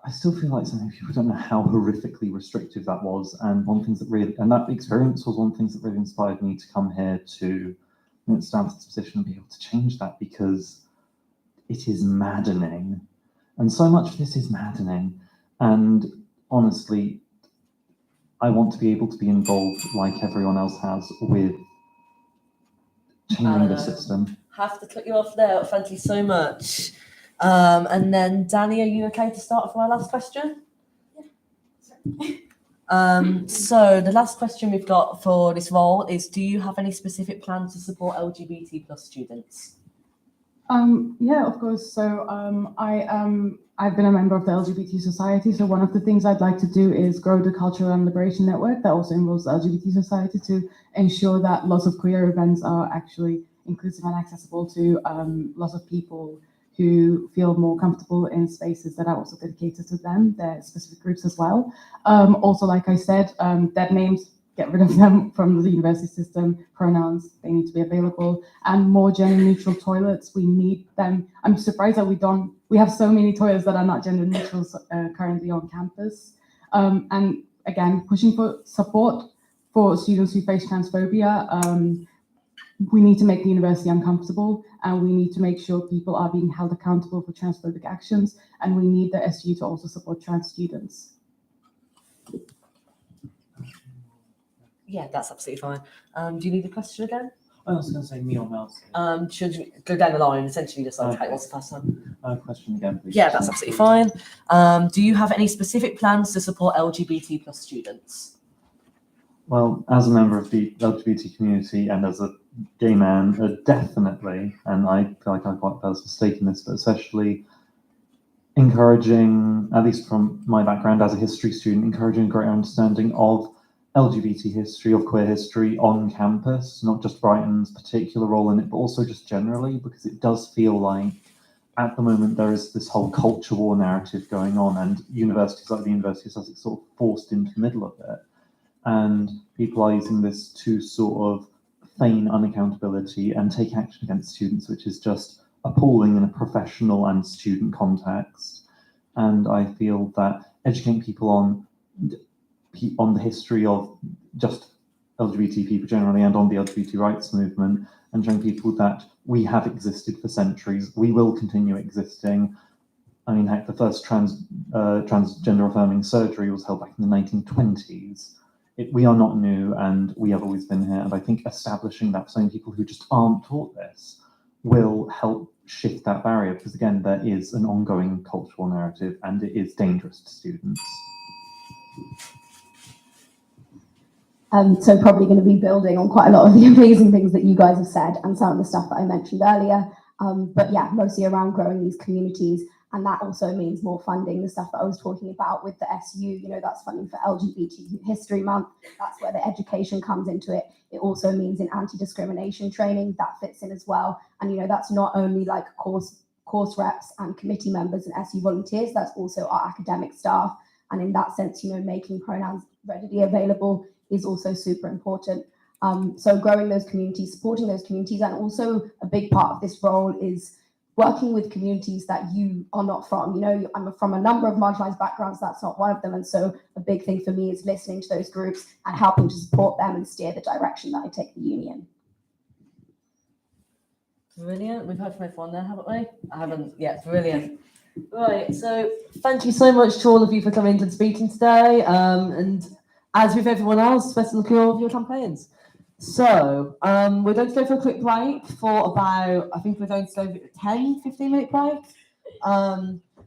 S11: I still feel like so many people don't know how horrifically restrictive that was. And one thing that really, and that experience was one of the things that really inspired me to come here to stand to this position and be able to change that, because it is maddening. And so much of this is maddening. And honestly, I want to be able to be involved like everyone else has with changing the system.
S4: Have to cut you off there. Thank you so much. And then, Danny, are you okay to start for our last question? Yeah. So the last question we've got for this role is, do you have any specific plans to support LGBT plus students?
S10: Yeah, of course. So I've been a member of the LGBT Society. So one of the things I'd like to do is grow the Cultural and Liberation Network that also involves the LGBT Society to ensure that lots of queer events are actually inclusive and accessible to lots of people who feel more comfortable in spaces that are also dedicated to them, their specific groups as well. Also, like I said, dead names, get rid of them from the university system. Pronouns, they need to be available. And more gender neutral toilets, we need them. I'm surprised that we have so many toilets that are not gender neutral currently on campus. And again, pushing for support for students who face transphobia. We need to make the university uncomfortable, and we need to make sure people are being held accountable for transphobic actions, and we need the SU to also support trans students.
S4: Yeah, that's absolutely fine. Do you need a question again?
S11: I was going to say me or Mouse.
S4: Should we go down the line, essentially just like
S11: Okay.
S4: what's the first one?
S11: Question again, please.
S4: Yeah, that's absolutely fine. Do you have any specific plans to support LGBT plus students?
S11: Well, as a member of the LGBT community and as a gay man, definitely, and I feel like I've quite a personal stake in this, but especially encouraging, at least from my background as a history student, encouraging a greater understanding of LGBT history, of queer history on campus, not just Brighton's particular role in it, but also just generally, because it does feel like at the moment there is this whole culture war narrative going on, and universities like the University of Sussex sort of forced into the middle of it. And people are using this to sort of feign unaccountability and take action against students, which is just appalling in a professional and student context. And I feel that educating people on the history of just LGBT people generally and on the LGBT rights movement, and showing people that we have existed for centuries, we will continue existing. I mean, heck, the first transgender affirming surgery was held back in the 1920s. We are not new, and we have always been here. And I think establishing that for some people who just aren't taught this will help shift that barrier, because again, there is an ongoing cultural narrative, and it is dangerous to students.
S12: So probably going to be building on quite a lot of the amazing things that you guys have said and some of the stuff that I mentioned earlier. But yeah, mostly around growing these communities. And that also means more funding, the stuff that I was talking about with the SU, you know, that's funding for LGBT History Month. That's where the education comes into it. It also means in anti-discrimination training, that fits in as well. And, you know, that's not only like course reps and committee members and SU volunteers, that's also our academic staff. And in that sense, you know, making pronouns readily available is also super important. So growing those communities, supporting those communities, and also a big part of this role is working with communities that you are not from. You know, I'm from a number of marginalized backgrounds, that's not one of them. And so a big thing for me is listening to those groups and helping to support them and steer the direction that I take the union.
S4: Brilliant. We've heard from everyone there, haven't we? I haven't yet. Brilliant. Right. So thank you so much to all of you for coming and speaking today. And as with everyone else, best of luck with your campaigns. So we're going to go for a quick break for about, I think we're going to go for a 10-15-minute break.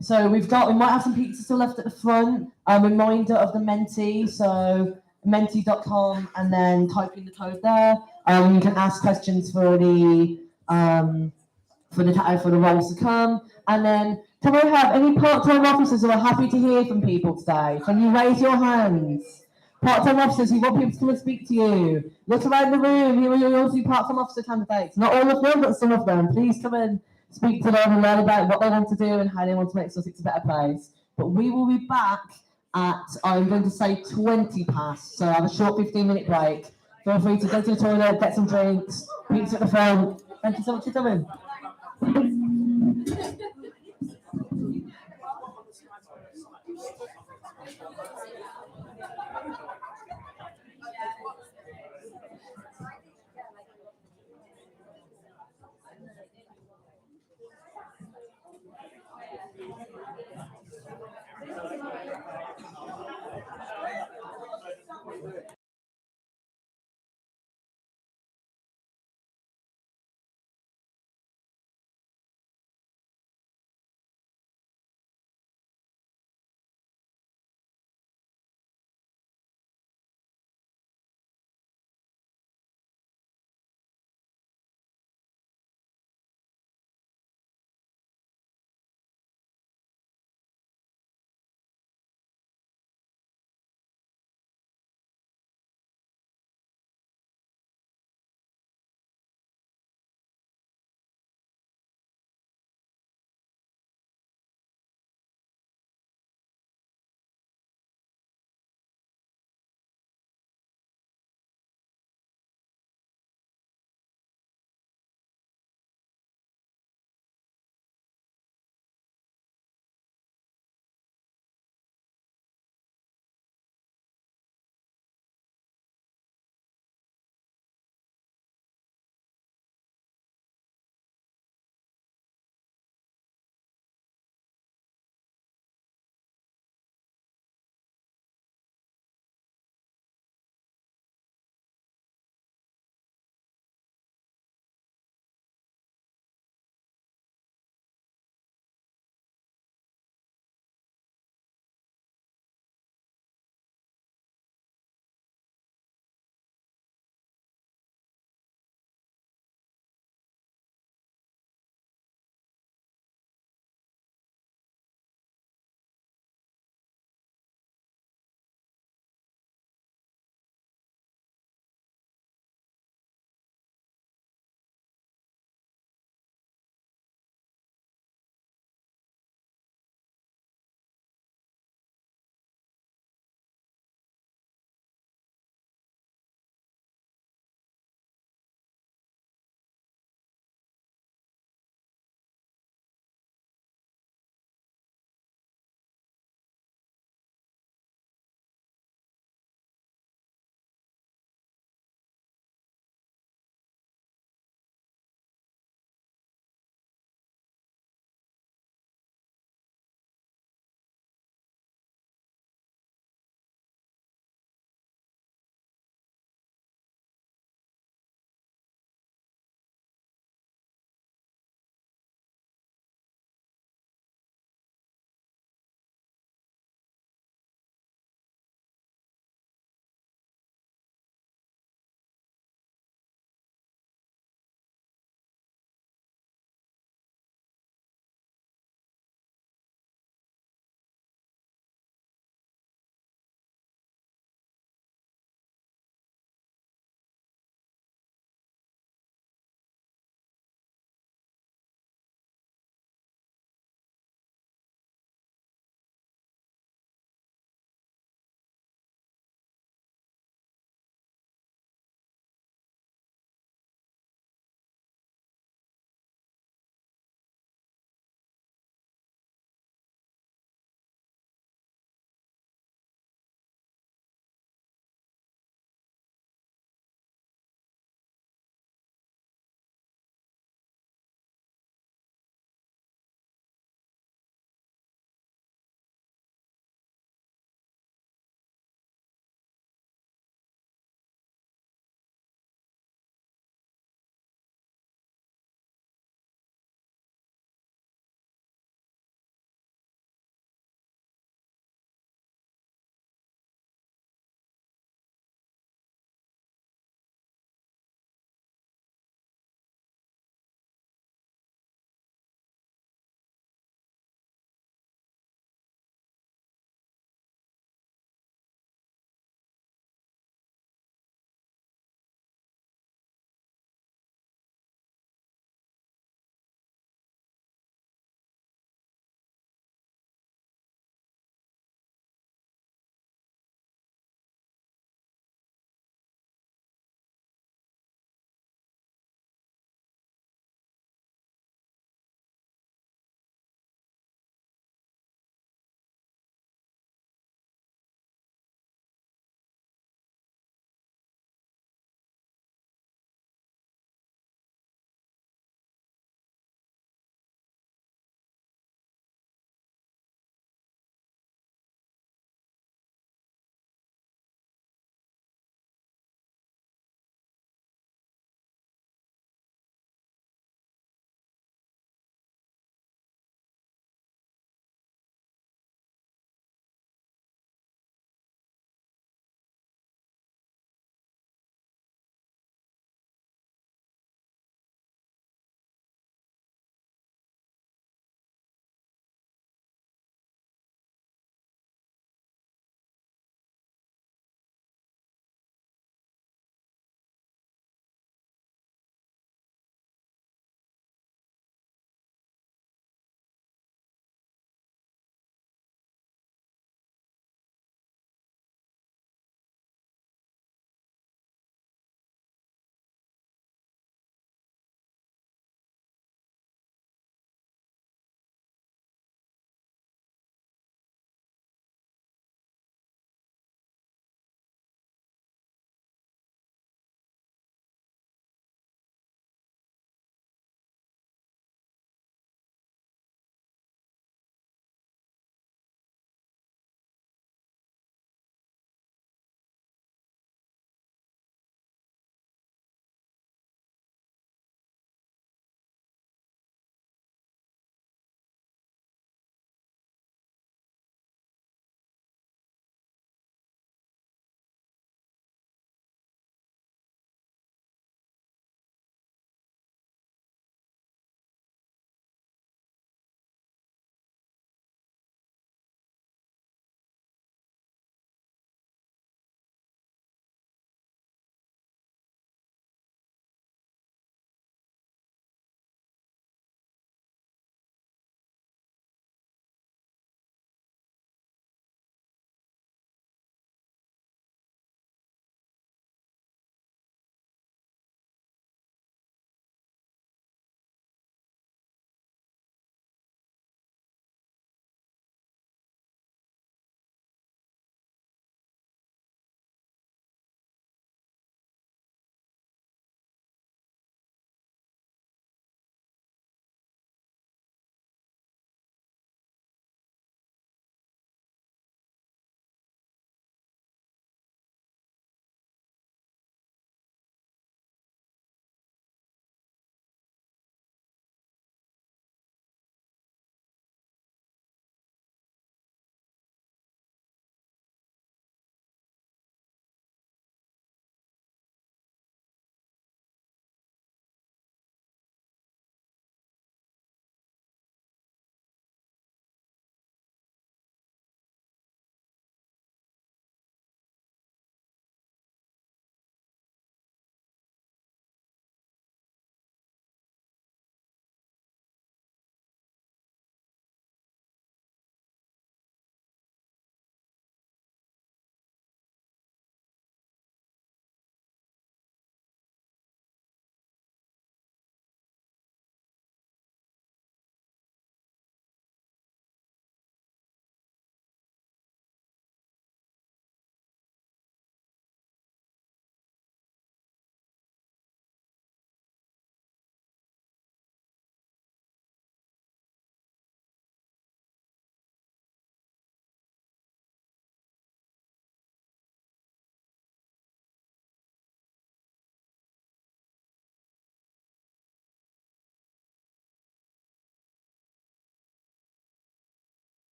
S4: So we might have some pizza still left at the front. Reminder of the Menti, so menti.com, and then type in the code there. You can ask questions for the roles to come. And then, can we have any part-time officers who are happy to hear from people today? Can you raise your hands? Part-time officers who want people to come and speak to you. Look around the room. Here are all the part-time officer candidates. Not all of them, but some of them. Please come and speak to them and learn about what they want to do and how they want to make Sussex a better place. But we will be back at, I'm going to say 20 past. So have a short 15-minute break. Feel free to go to the toilet, get some drinks, pizza at the front. Thank you so much for coming.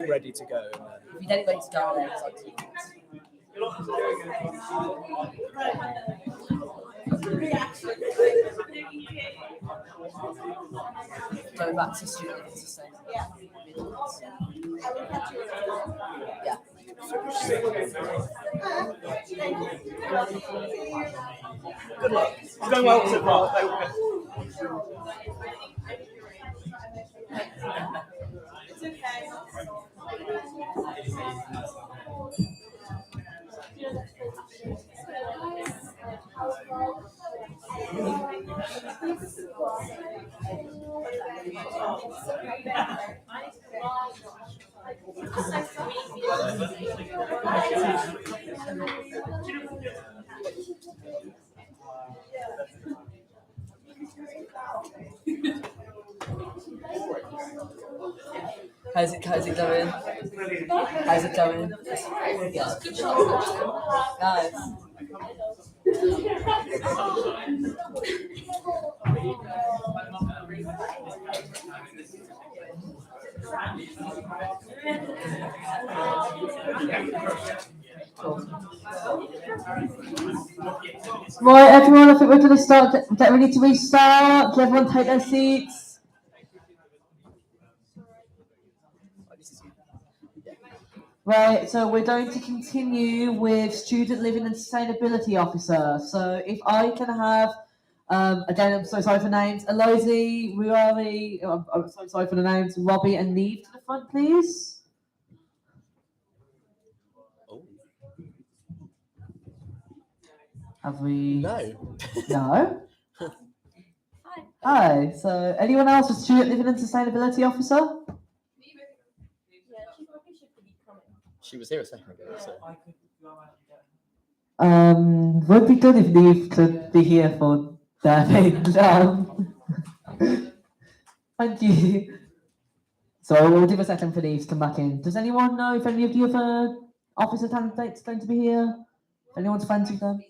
S13: ready to go.
S1: If you get it ready to go, I'll leave it to go back to student living sustainability. Yeah.
S13: Good luck. It's going well so far.
S6: It's okay.
S1: How's it going? How's it going? Yeah. Nice.
S4: Right, everyone, I think we're going to start, get ready to restart. Can everyone take their seats? Right, so we're going to continue with Student Living and Sustainability Officer. So if I can have, again, I'm so sorry for names, Aloisi, Ruari, I'm so sorry for the names, Robbie and Neve to the front, please. Have we?
S2: No.
S4: No? Hi, so anyone else with Student Living and Sustainability Officer?
S2: She was here a second ago, so.
S4: Would be good if Neve could be here for David. Thank you. So we'll give a second for Neve to come back in. Does anyone know if any of the other officer candidates are going to be here? If anyone's fancy them?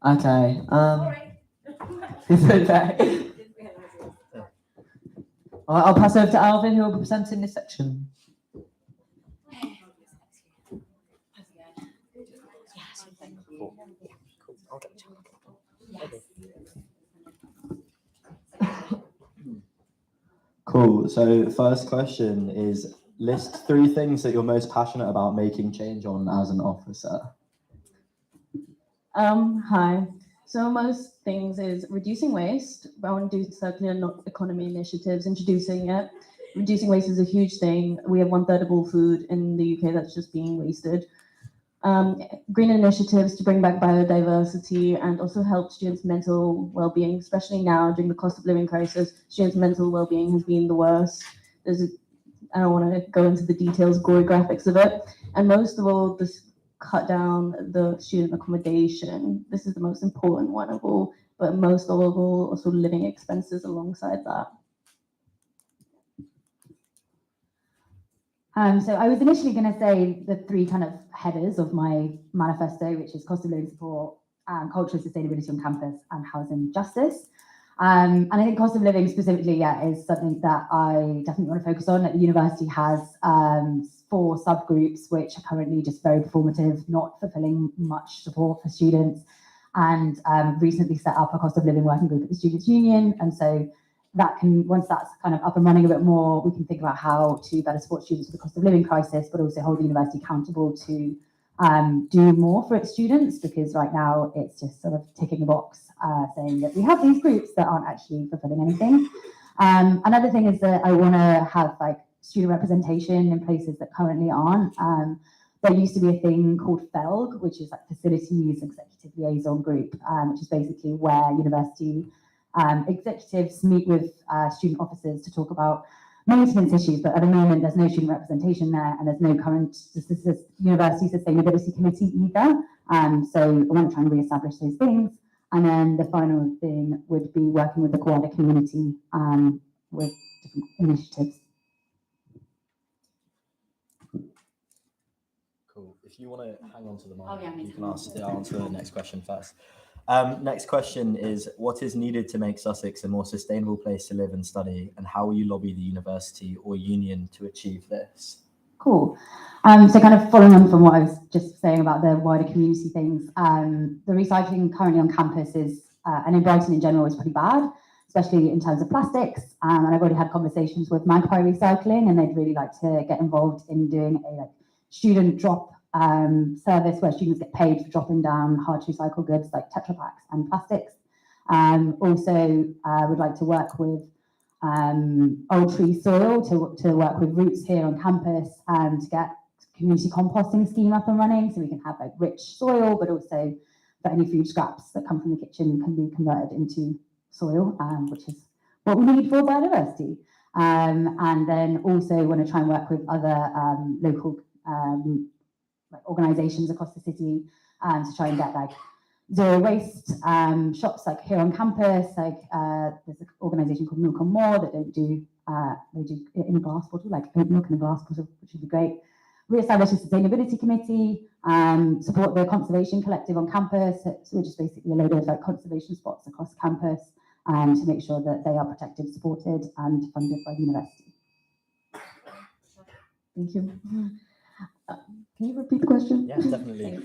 S4: Okay. It's okay. All right, I'll pass over to Alvin, who will be presenting this section.
S2: Cool. So first question is, list 3 things that you're most passionate about making change on as an officer.
S9: Hi. So most things is reducing waste. I want to do circular economy initiatives, introducing it. Reducing waste is a huge thing. We have 1/3 of all food in the UK that's just being wasted. Green initiatives to bring back biodiversity and also help students' mental well-being, especially now during the cost of living crisis. Students' mental well-being has been the worst. I don't want to go into the details, gory graphics of it. And most of all, this cut down the student accommodation. This is the most important one of all, but most of all, also living expenses alongside that.
S14: So I was initially going to say the 3 kind of headers of my manifesto, which is cost of living support, cultural sustainability on campus, and housing justice. And I think cost of living specifically, is something that I definitely want to focus on. The university has 4 subgroups, which are currently just very performative, not fulfilling much support for students, and recently set up a cost of living working group at the Students' Union. And so that can, once that's kind of up and running a bit more, we can think about how to better support students with the cost of living crisis, but also hold the university accountable to do more for its students, because right now it's just sort of ticking a box saying that we have these groups that aren't actually fulfilling anything. Another thing is that I want to have like student representation in places that currently aren't. There used to be a thing called FELG, which is like Facilities Executive Liaison Group, which is basically where university executives meet with student officers to talk about maintenance issues, but at the moment there's no student representation there, and there's no current university sustainability committee either. So I want to try and re-establish those things. And then the final thing would be working with the wider community with different initiatives.
S2: Cool. If you want to hang on to the mic,
S14: Oh, yeah,
S2: you can answer the next question first. Next question is, what is needed to make Sussex a more sustainable place to live and study, and how will you lobby the university or union to achieve this?
S14: Cool. So kind of following on from what I was just saying about the wider community things, the recycling currently on campus is, and in Brighton in general, is pretty bad, especially in terms of plastics. And I've already had conversations with Magpie Recycling, and they'd really like to get involved in doing a student drop service where students get paid for dropping down hard to recycle goods like Tetra Paks and plastics. Also, would like to work with Old Tree Soil to work with Roots here on campus and to get community composting scheme up and running so we can have like rich soil, but also for any food scraps that come from the kitchen can be converted into soil, which is what we need for biodiversity. And then also want to try and work with other local organisations across the city to try and get like zero waste shops like here on campus. Like there's an organisation called Milk and More that they do it in a glass bottle, like oat milk in a glass bottle, which would be great. Re-establish a sustainability committee, support the conservation collective on campus, which is basically a load of like conservation spots across campus, to make sure that they are protected, supported, and funded by the university. Thank you. Can you repeat the question?
S2: Yes, definitely.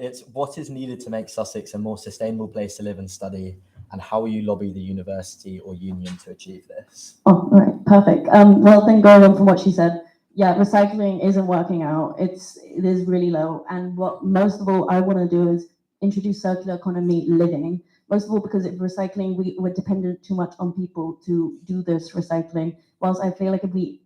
S2: It's what is needed to make Sussex a more sustainable place to live and study, and how will you lobby the university or union to achieve this?
S15: Oh, all right, perfect. Well, then going on from what she said, yeah, recycling isn't working out. It is really low. And what most of all I want to do is introduce circular economy living. Most of all because if recycling, we're dependent too much on people to do this recycling. Whilst I feel like if we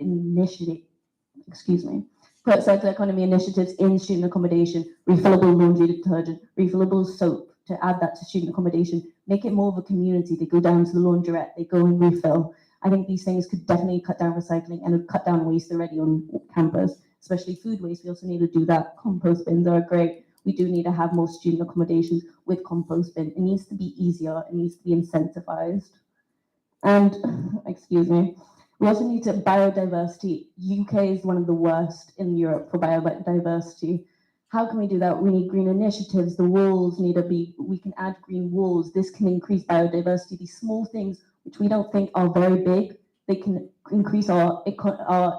S15: put circular economy initiatives in student accommodation, refillable laundry detergent, refillable soap, to add that to student accommodation, make it more of a community. They go down to the laundrette, they go and refill. I think these things could definitely cut down recycling and cut down waste already on campus, especially food waste. We also need to do that. Compost bins are great. We do need to have more student accommodations with compost bin. It needs to be easier. It needs to be incentivized. And, excuse me, we also need to biodiversity. UK is one of the worst in Europe for biodiversity. How can we do that? We need green initiatives. The walls need to be, we can add green walls. This can increase biodiversity. These small things, which we don't think are very big, they can increase our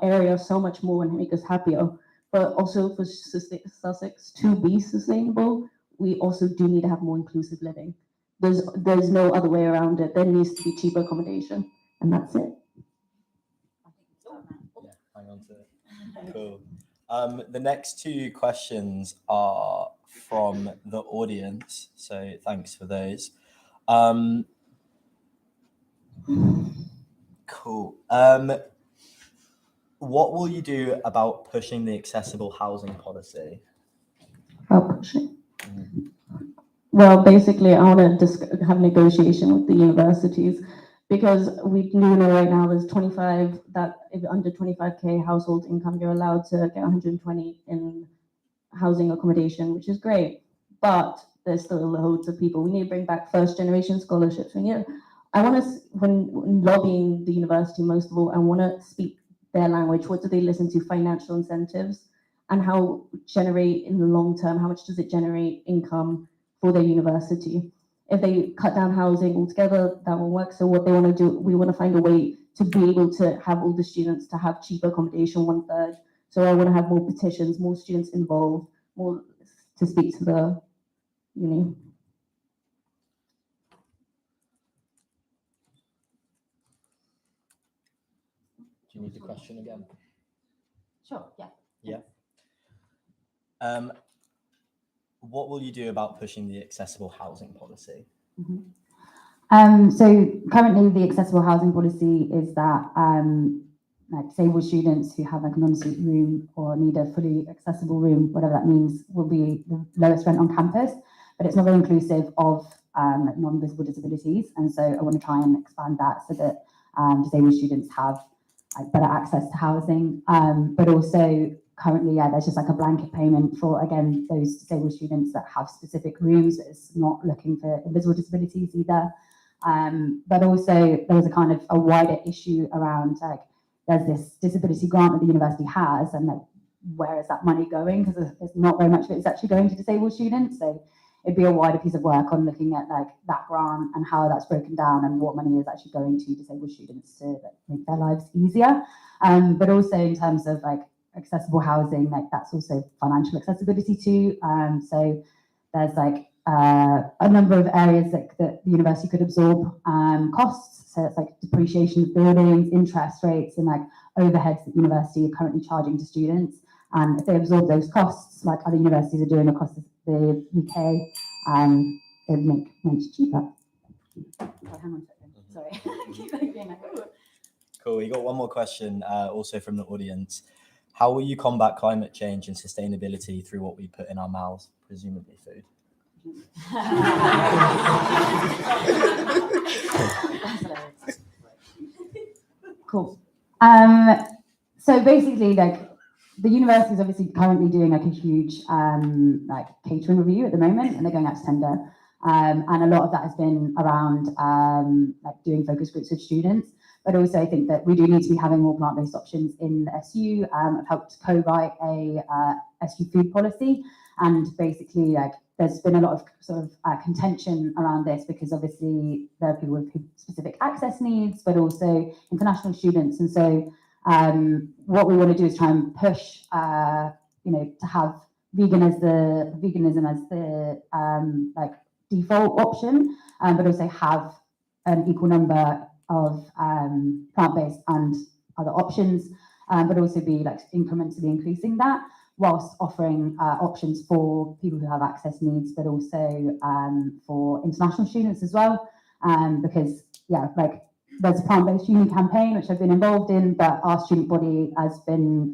S15: area so much more and make us happier. But also for Sussex to be sustainable, we also do need to have more inclusive living. There's no other way around it. There needs to be cheaper accommodation, and that's it.
S2: Yeah, hang on to it. Cool. The next two questions are from the audience, so thanks for those. Cool. What will you do about pushing the accessible housing policy?
S15: About pushing? Well, basically, I want to have negotiation with the universities because we do know right now there's 25 that if under 25k household income, you're allowed to get 120 in housing accommodation, which is great. But there's still loads of people. We need to bring back first generation scholarships. I want to, when lobbying the university, most of all, I want to speak their language. What do they listen to? Financial incentives, and how generate in the long term, how much does it generate income for their university? If they cut down housing altogether, that won't work. So what they want to do, we want to find a way to be able to have all the students to have cheaper accommodation, 1/3. So I want to have more petitions, more students involved, more to speak to the uni.
S2: Do you need the question again?
S14: Sure, yeah.
S2: Yeah. What will you do about pushing the accessible housing policy?
S14: So currently the accessible housing policy is that like disabled students who have like an ensuite room or need a fully accessible room, whatever that means, will be the lowest rent on campus, but it's not very inclusive of like non-visible disabilities. And so I want to try and expand that so that disabled students have like better access to housing, but also currently, yeah, there's just like a blanket payment for, again, those disabled students that have specific rooms. It's not looking for invisible disabilities either. But also there's a kind of a wider issue around like, there's this disability grant that the university has, and like, where is that money going? Because there's not very much of it is actually going to disabled students. So it'd be a wider piece of work on looking at like that grant and how that's broken down and what money is actually going to disabled students to like, make their lives easier. But also in terms of like accessible housing, like that's also financial accessibility too. So there's like a number of areas that the university could absorb costs. So it's like depreciation of buildings, interest rates, and like overheads that university are currently charging to students. And if they absorb those costs, like other universities are doing across the UK, it would make rent cheaper. Oh, hang on a second. Sorry. I keep like being like, "Ooh."
S2: Cool. We got one more question, also from the audience. How will you combat climate change and sustainability through what we put in our mouths, presumably food?
S14: Cool. So basically, like the university is obviously currently doing like a huge like catering review at the moment, and they're going out to tender. And a lot of that has been around like doing focus groups with students. But also, I think that we do need to be having more plant-based options in the SU. I've helped co-write a SU food policy, and basically, like, there's been a lot of sort of contention around this because obviously there are people with specific access needs, but also international students. And so, what we want to do is try and push, you know, to have veganism as the like default option, but also have an equal number of plant-based and other options, but also be like incrementally increasing that whilst offering options for people who have access needs, but also for international students as well. Because yeah, like there's a plant-based uni campaign which I've been involved in, but our student body has been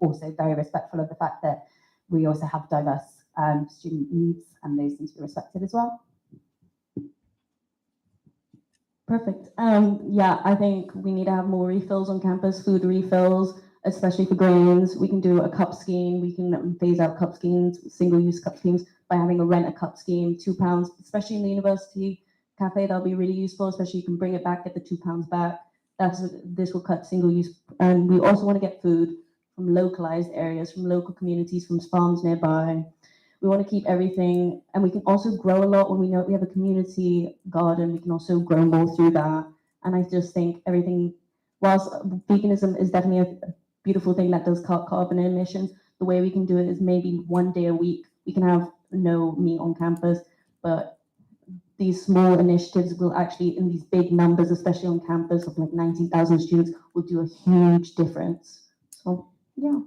S14: also very respectful of the fact that we also have diverse student needs, and those need to be respected as well.
S15: Perfect. Yeah, I think we need to have more refills on campus, food refills, especially for grains. We can do a cup scheme. We can phase out cup schemes, single-use cup schemes by having a rent-a-cup scheme, £2, especially in the university cafe. That'll be really useful, especially you can bring it back, get the £2 back. This will cut single-use. And we also want to get food from localized areas, from local communities, from farms nearby. We want to keep everything, and we can also grow a lot when we know we have a community garden. We can also grow more through that. And I just think everything, whilst veganism is definitely a beautiful thing that does cut carbon emissions, the way we can do it is maybe one day a week. We can have no meat on campus, but these small initiatives will actually, in these big numbers, especially on campus of like 19,000 students, will do a huge difference. So, yeah.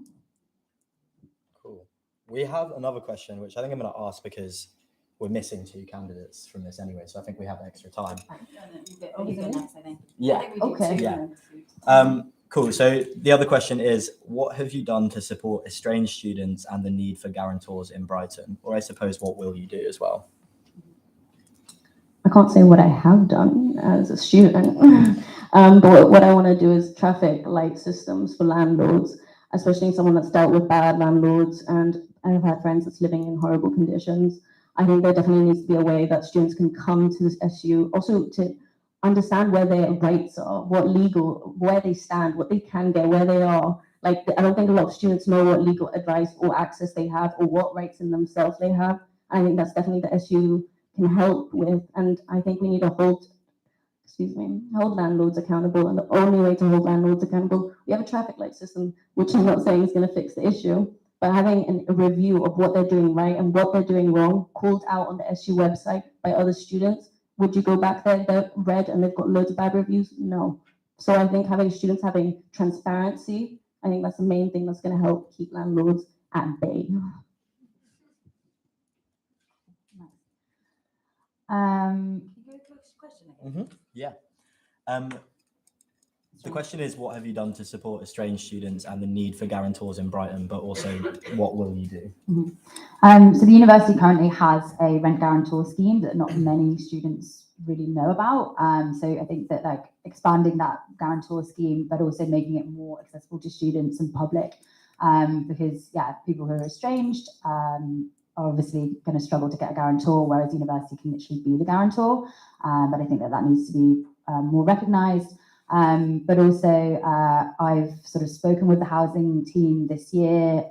S2: We have another question, which I think I'm going to ask because we're missing 2 candidates from this anyway, so I think we have extra time. Yeah.
S14: Okay.
S2: Yeah. Cool. So the other question is, what have you done to support estranged students and the need for guarantors in Brighton? Or I suppose, what will you do as well?
S15: I can't say what I have done as a student, but what I want to do is traffic light systems for landlords, especially someone that's dealt with bad landlords, and I've had friends that's living in horrible conditions. I think there definitely needs to be a way that students can come to this SU, also to understand where their rights are, where they stand, what they can get, where they are. Like, I don't think a lot of students know what legal advice or access they have, or what rights in themselves they have. I think that's definitely the SU can help with, and I think we need to hold landlords accountable, and the only way to hold landlords accountable, we have a traffic light system, which I'm not saying is going to fix the issue, but having a review of what they're doing right and what they're doing wrong, called out on the SU website by other students. Would you go back there, they're red and they've got loads of bad reviews? No. So I think having students having transparency, I think that's the main thing that's going to help keep landlords at bay.
S2: Yeah. The question is, what have you done to support estranged students and the need for guarantors in Brighton, but also what will you do?
S14: So the university currently has a rent guarantor scheme that not many students really know about. So I think that like expanding that guarantor scheme, but also making it more accessible to students and public, because yeah, people who are estranged are obviously going to struggle to get a guarantor, whereas university can literally be the guarantor. But I think that needs to be more recognised. But also, I've sort of spoken with the housing team this year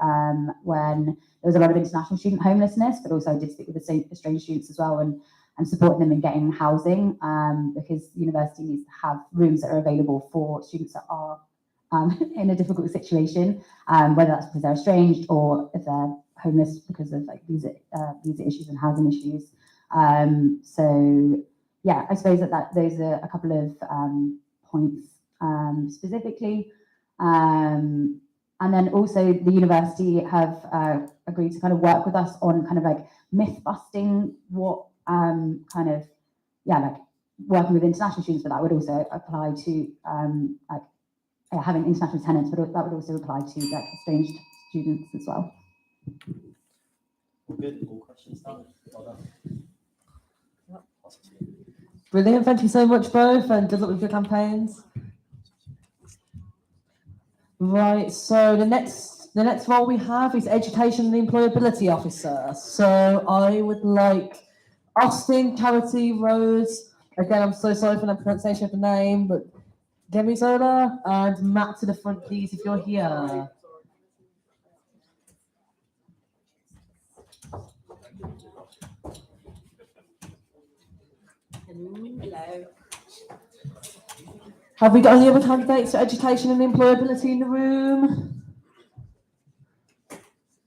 S14: when there was a lot of international student homelessness, but also I did speak with the Australian students as well and supporting them in getting housing because the university needs to have rooms that are available for students that are in a difficult situation, whether that's because they're estranged or if they're homeless because of like visa issues and housing issues. So yeah, I suppose that those are a couple of points specifically. And then also the university have agreed to kind of work with us on kind of like myth busting what like working with international students, but that would also apply to having international tenants, but that would also apply to like estranged students as well.
S2: Good. All questions done. Well done.
S4: Brilliant. Thank you so much, both, and good luck with your campaigns. Right. So the next role we have is Education and Employability Officer. So I would like Austin Charity Rose. Again, I'm so sorry for the pronunciation of the name, but Gemizola and Matt to the front, please, if you're here.
S1: Hello.
S4: Have we got any other candidates for education and employability in the room?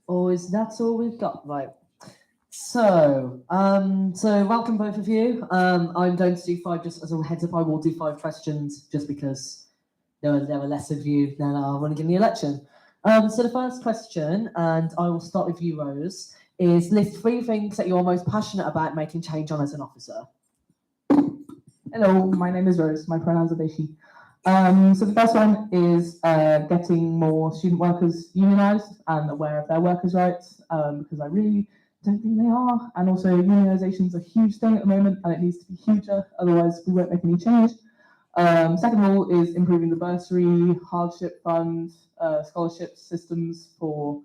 S4: Or is that all we've got? Right. So welcome both of you. I'm going to do 5, just as a heads up, I will do 5 questions just because there are less of you than are running in the election. So the first question, and I will start with you, Rose, is list 3 things that you're most passionate about making change on as an officer.
S10: Hello, my name is Rose. My pronouns are they, she. So the first one is getting more student workers unionised and aware of their workers' rights, because I really don't think they are. And also unionisation is a huge thing at the moment and it needs to be huger, otherwise we won't make any change. Second of all is improving the bursary, hardship fund, scholarship systems for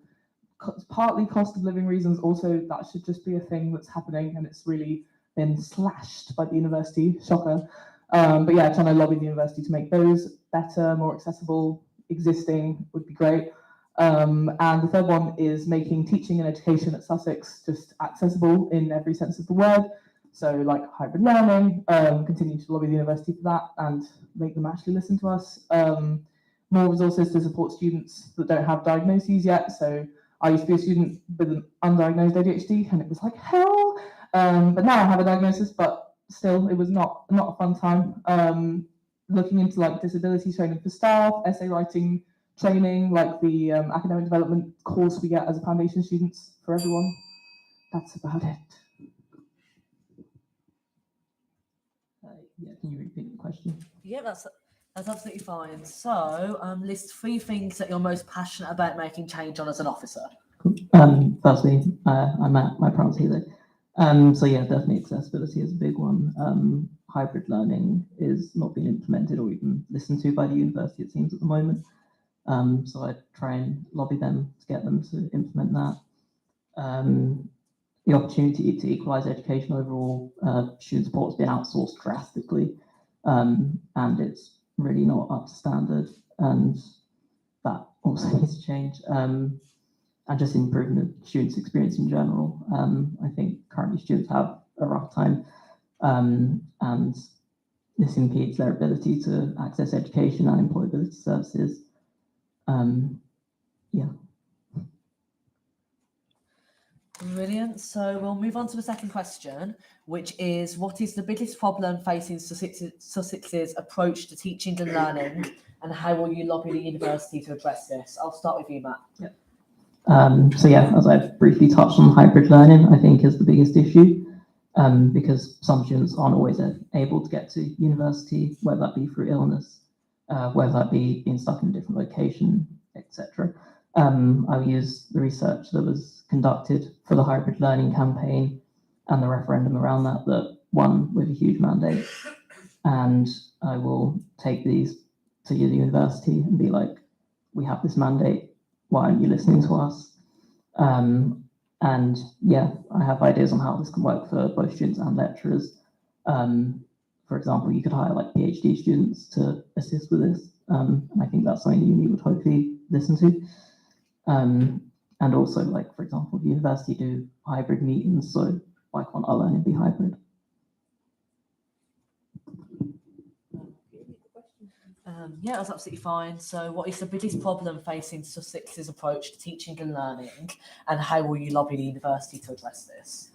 S10: partly cost of living reasons. Also, that should just be a thing that's happening and it's really been slashed by the university, shocker. But yeah, trying to lobby the university to make those better, more accessible, existing would be great. And the third one is making teaching and education at Sussex just accessible in every sense of the word. So like hybrid learning, continue to lobby the university for that and make them actually listen to us. More resources to support students that don't have diagnoses yet. So I used to be a student with an undiagnosed ADHD and it was like hell. But now I have a diagnosis, but still it was not a fun time. Looking into like disability training for staff, essay writing training, like the academic development course we get as a foundation students for everyone. That's about it. Yeah, can you repeat the question?
S4: Yeah, that's absolutely fine. So list 3 things that you're most passionate about making change on as an officer.
S16: Firstly, I'm Matt, my pronouns here. So yeah, definitely accessibility is a big one. Hybrid learning is not being implemented or even listened to by the university, it seems, at the moment. So I try and lobby them to get them to implement that. The opportunity to equalise education overall, student support has been outsourced drastically, and it's really not up to standard, and that also needs to change. And just improving the students' experience in general. I think currently students have a rough time, and this impedes their ability to access education and employability services. Yeah.
S4: Brilliant. So we'll move on to the second question, which is what is the biggest problem facing Sussex's approach to teaching and learning, and how will you lobby the university to address this? I'll start with you, Matt.
S16: Yep. So yeah, as I've briefly touched on, hybrid learning I think is the biggest issue, because some students aren't always able to get to university, whether that be through illness, whether that be being stuck in a different location, etc. I'll use the research that was conducted for the hybrid learning campaign and the referendum around that won with a huge mandate. And I will take these to the university and be like, we have this mandate, why aren't you listening to us? And yeah, I have ideas on how this can work for both students and lecturers. for example, you could hire like PhD students to assist with this. And I think that's something the uni would hopefully listen to. And also, like, for example, the university do hybrid meetings, so why can't our learning be hybrid?
S4: Yeah, that's absolutely fine. So what is the biggest problem facing Sussex's approach to teaching and learning, and how will you lobby the university to address this?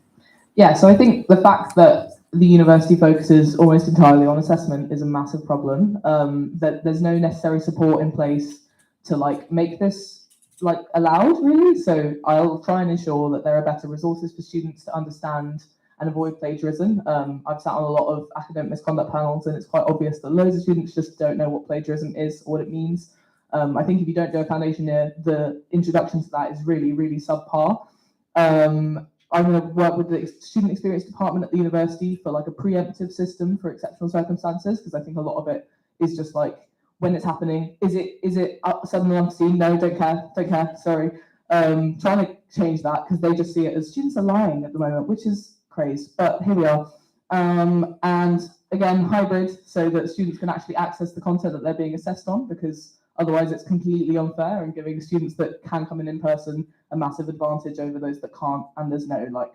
S17: Yeah, so I think the fact that the university focuses almost entirely on assessment is a massive problem. That there's no necessary support in place to like make this like allowed, really. So I'll try and ensure that there are better resources for students to understand and avoid plagiarism. I've sat on a lot of academic misconduct panels, and it's quite obvious that loads of students just don't know what plagiarism is or what it means. I think if you don't do a foundation year, the introduction to that is really, really subpar. I'm going to work with the student experience department at the university for like a preemptive system for exceptional circumstances, because I think a lot of it is just like, when it's happening, is it suddenly unforeseen? No, don't care, sorry. Trying to change that, because they just see it as students are lying at the moment, which is crazy, but here we are. And again, hybrid, so that students can actually access the content that they're being assessed on, because otherwise it's completely unfair and giving students that can come in person a massive advantage over those that can't, and there's no like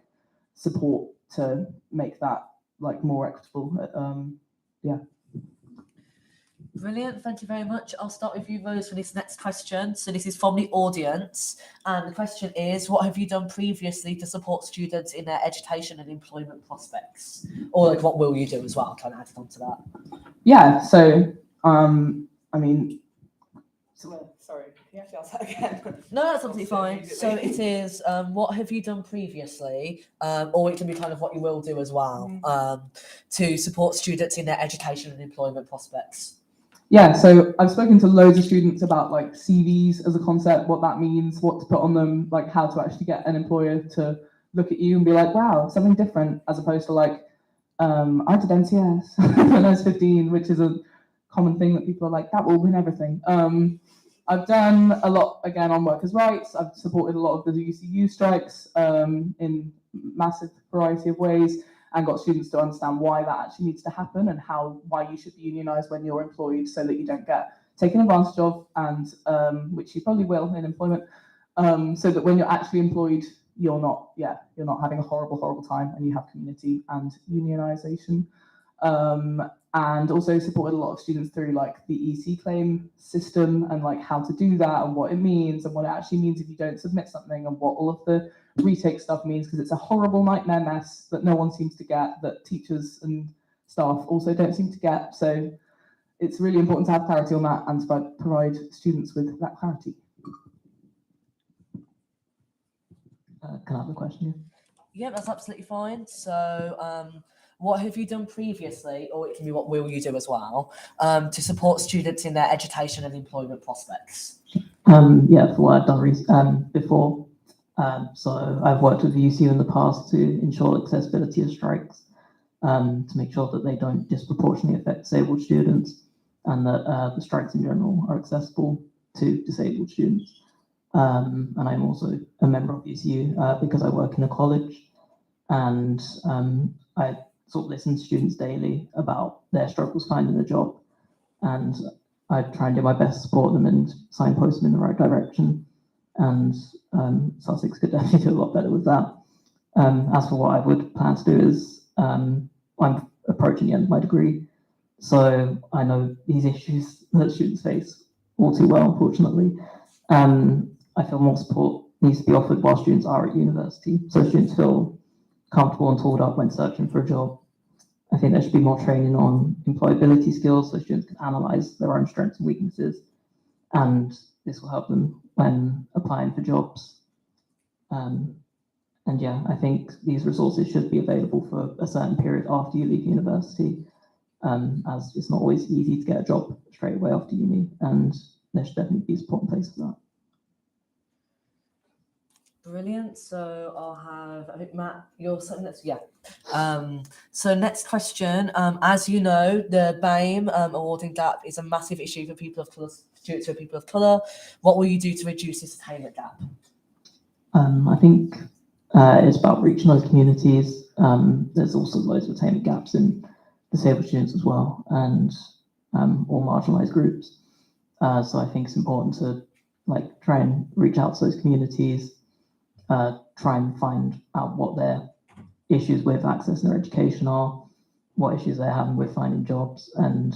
S17: support to make that like more equitable. Yeah.
S4: Brilliant, thank you very much. I'll start with you, Rose, for this next question. So this is from the audience, and the question is, what have you done previously to support students in their education and employment prospects? Or like, what will you do as well? I'm trying to add on to that.
S17: Yeah, so, I mean, sorry, can you actually ask that again?
S4: No, that's absolutely fine. So it is, what have you done previously, or it can be kind of what you will do as well, to support students in their education and employment prospects?
S17: Yeah, so I've spoken to loads of students about like CVs as a concept, what that means, what to put on them, like how to actually get an employer to look at you and be like, wow, something different, as opposed to like, I did NCS when I was 15, which is a common thing that people are like, that will win everything. I've done a lot, again, on workers' rights. I've supported a lot of the UCU strikes in massive variety of ways, and got students to understand why that actually needs to happen and why you should be unionised when you're employed, so that you don't get taken advantage of, and which you probably will in employment, so that when you're actually employed, you're not having a horrible time, and you have community and unionisation. And also supported a lot of students through like the EC claim system, and like how to do that, and what it means, and what it actually means if you don't submit something, and what all of the retake stuff means, because it's a horrible nightmare mess that no one seems to get, that teachers and staff also don't seem to get. So it's really important to have clarity on that and to provide students with that clarity.
S16: Can I have a question?
S4: Yeah, that's absolutely fine. So what have you done previously, or it can be what will you do as well, to support students in their education and employment prospects?
S16: Yeah, for what I've done before. So I've worked with the UCU in the past to ensure accessibility of strikes, to make sure that they don't disproportionately affect disabled students, and that the strikes in general are accessible to disabled students. And I'm also a member of UCU because I work in a college, and I sort of listen to students daily about their struggles finding a job, and I try and do my best to support them and signpost them in the right direction. And Sussex could definitely do a lot better with that. As for what I would plan to do is, I'm approaching the end of my degree, so I know these issues that students face all too well, unfortunately. I feel more support needs to be offered while students are at university, so students feel comfortable and tooled up when searching for a job. I think there should be more training on employability skills, so students can analyse their own strengths and weaknesses, and this will help them when applying for jobs. And yeah, I think these resources should be available for a certain period after you leave university, as it's not always easy to get a job straight away after uni, and there should definitely be support in place for that.
S4: Brilliant. So I'll have, I think, Matt, you're something that's, yeah. So next question. As you know, the BAME awarding gap is a massive issue for people of colour, students who are people of colour. What will you do to reduce this attainment gap?
S16: I think it's about reaching those communities. There's also loads of attainment gaps in disabled students as well, and all marginalised groups. So I think it's important to like try and reach out to those communities, try and find out what their issues with access and their education are, what issues they're having with finding jobs, and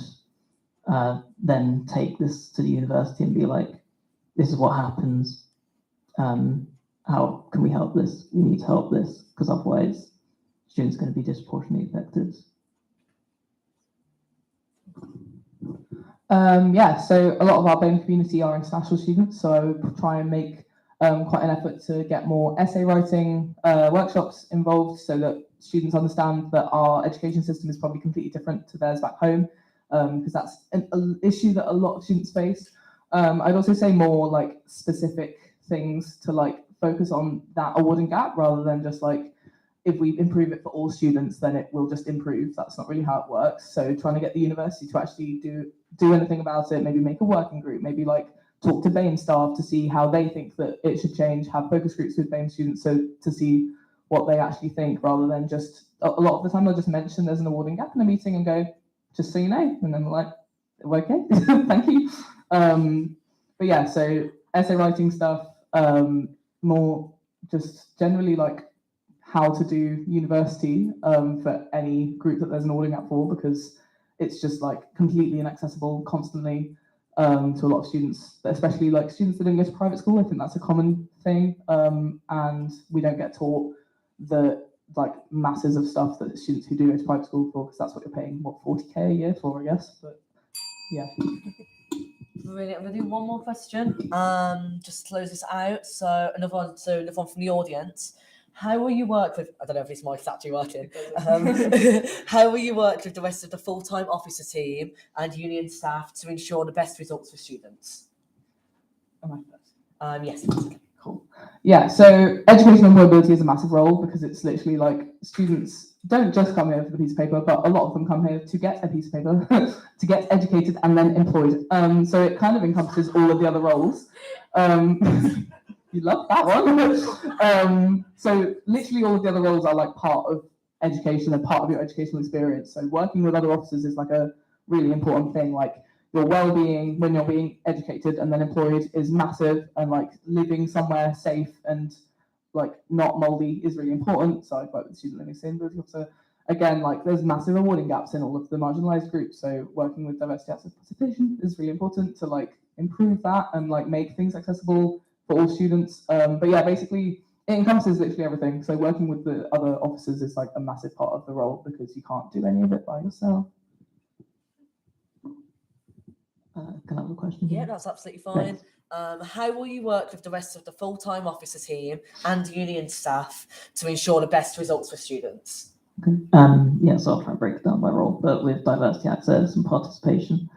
S16: then take this to the university and be like, this is what happens. How can we help this? We need to help this, because otherwise students are going to be disproportionately affected.
S17: Yeah, so a lot of our BAME community are international students, so I would try and make quite an effort to get more essay writing workshops involved so that students understand that our education system is probably completely different to theirs back home, because that's an issue that a lot of students face. I'd also say more like specific things to like focus on that awarding gap rather than just like, if we improve it for all students, then it will just improve. That's not really how it works. So trying to get the university to actually do anything about it, maybe make a working group, maybe like talk to BAME staff to see how they think that it should change, have focus groups with BAME students so to see what they actually think, rather than just, a lot of the time they'll just mention there's an awarding gap in a meeting and go, just so you know, and then they're like, okay, thank you. But yeah, so essay writing stuff, more just generally like how to do university for any group that there's an awarding gap for, because it's just like completely inaccessible constantly to a lot of students, especially like students that don't go to private school. I think that's a common thing, and we don't get taught the like masses of stuff that students who do go to private school for, because that's what you're paying, what, 40k a year for, I guess. But yeah.
S4: Brilliant. I'm gonna do one more question. Just to close this out. So another one from the audience. How will you work with, I don't know if this mic's actually working, how will you work with the rest of the full-time officer team and union staff to ensure the best results for students?
S17: Am I first?
S4: Yes.
S17: Cool. Yeah, so educational mobility is a massive role, because it's literally like students don't just come here for the piece of paper, but a lot of them come here to get a piece of paper, to get educated and then employed. So it kind of encompasses all of the other roles. You love that one. So literally all of the other roles are like part of education and part of your educational experience. So working with other officers is like a really important thing. Like your well-being when you're being educated and then employed is massive, and like living somewhere safe and like not moldy is really important. So I've worked with student living sustainability officer. Again, like there's massive awarding gaps in all of the marginalized groups. So working with diversity access participation is really important to like improve that and like make things accessible for all students. But yeah, basically it encompasses literally everything. So working with the other officers is like a massive part of the role, because you can't do any of it by yourself.
S16: Can I have a question?
S4: Yeah, that's absolutely fine. How will you work with the rest of the full-time officer team and union staff to ensure the best results for students?
S16: Okay. Yeah, so I'll try and break it down by role, but with diversity access and participation,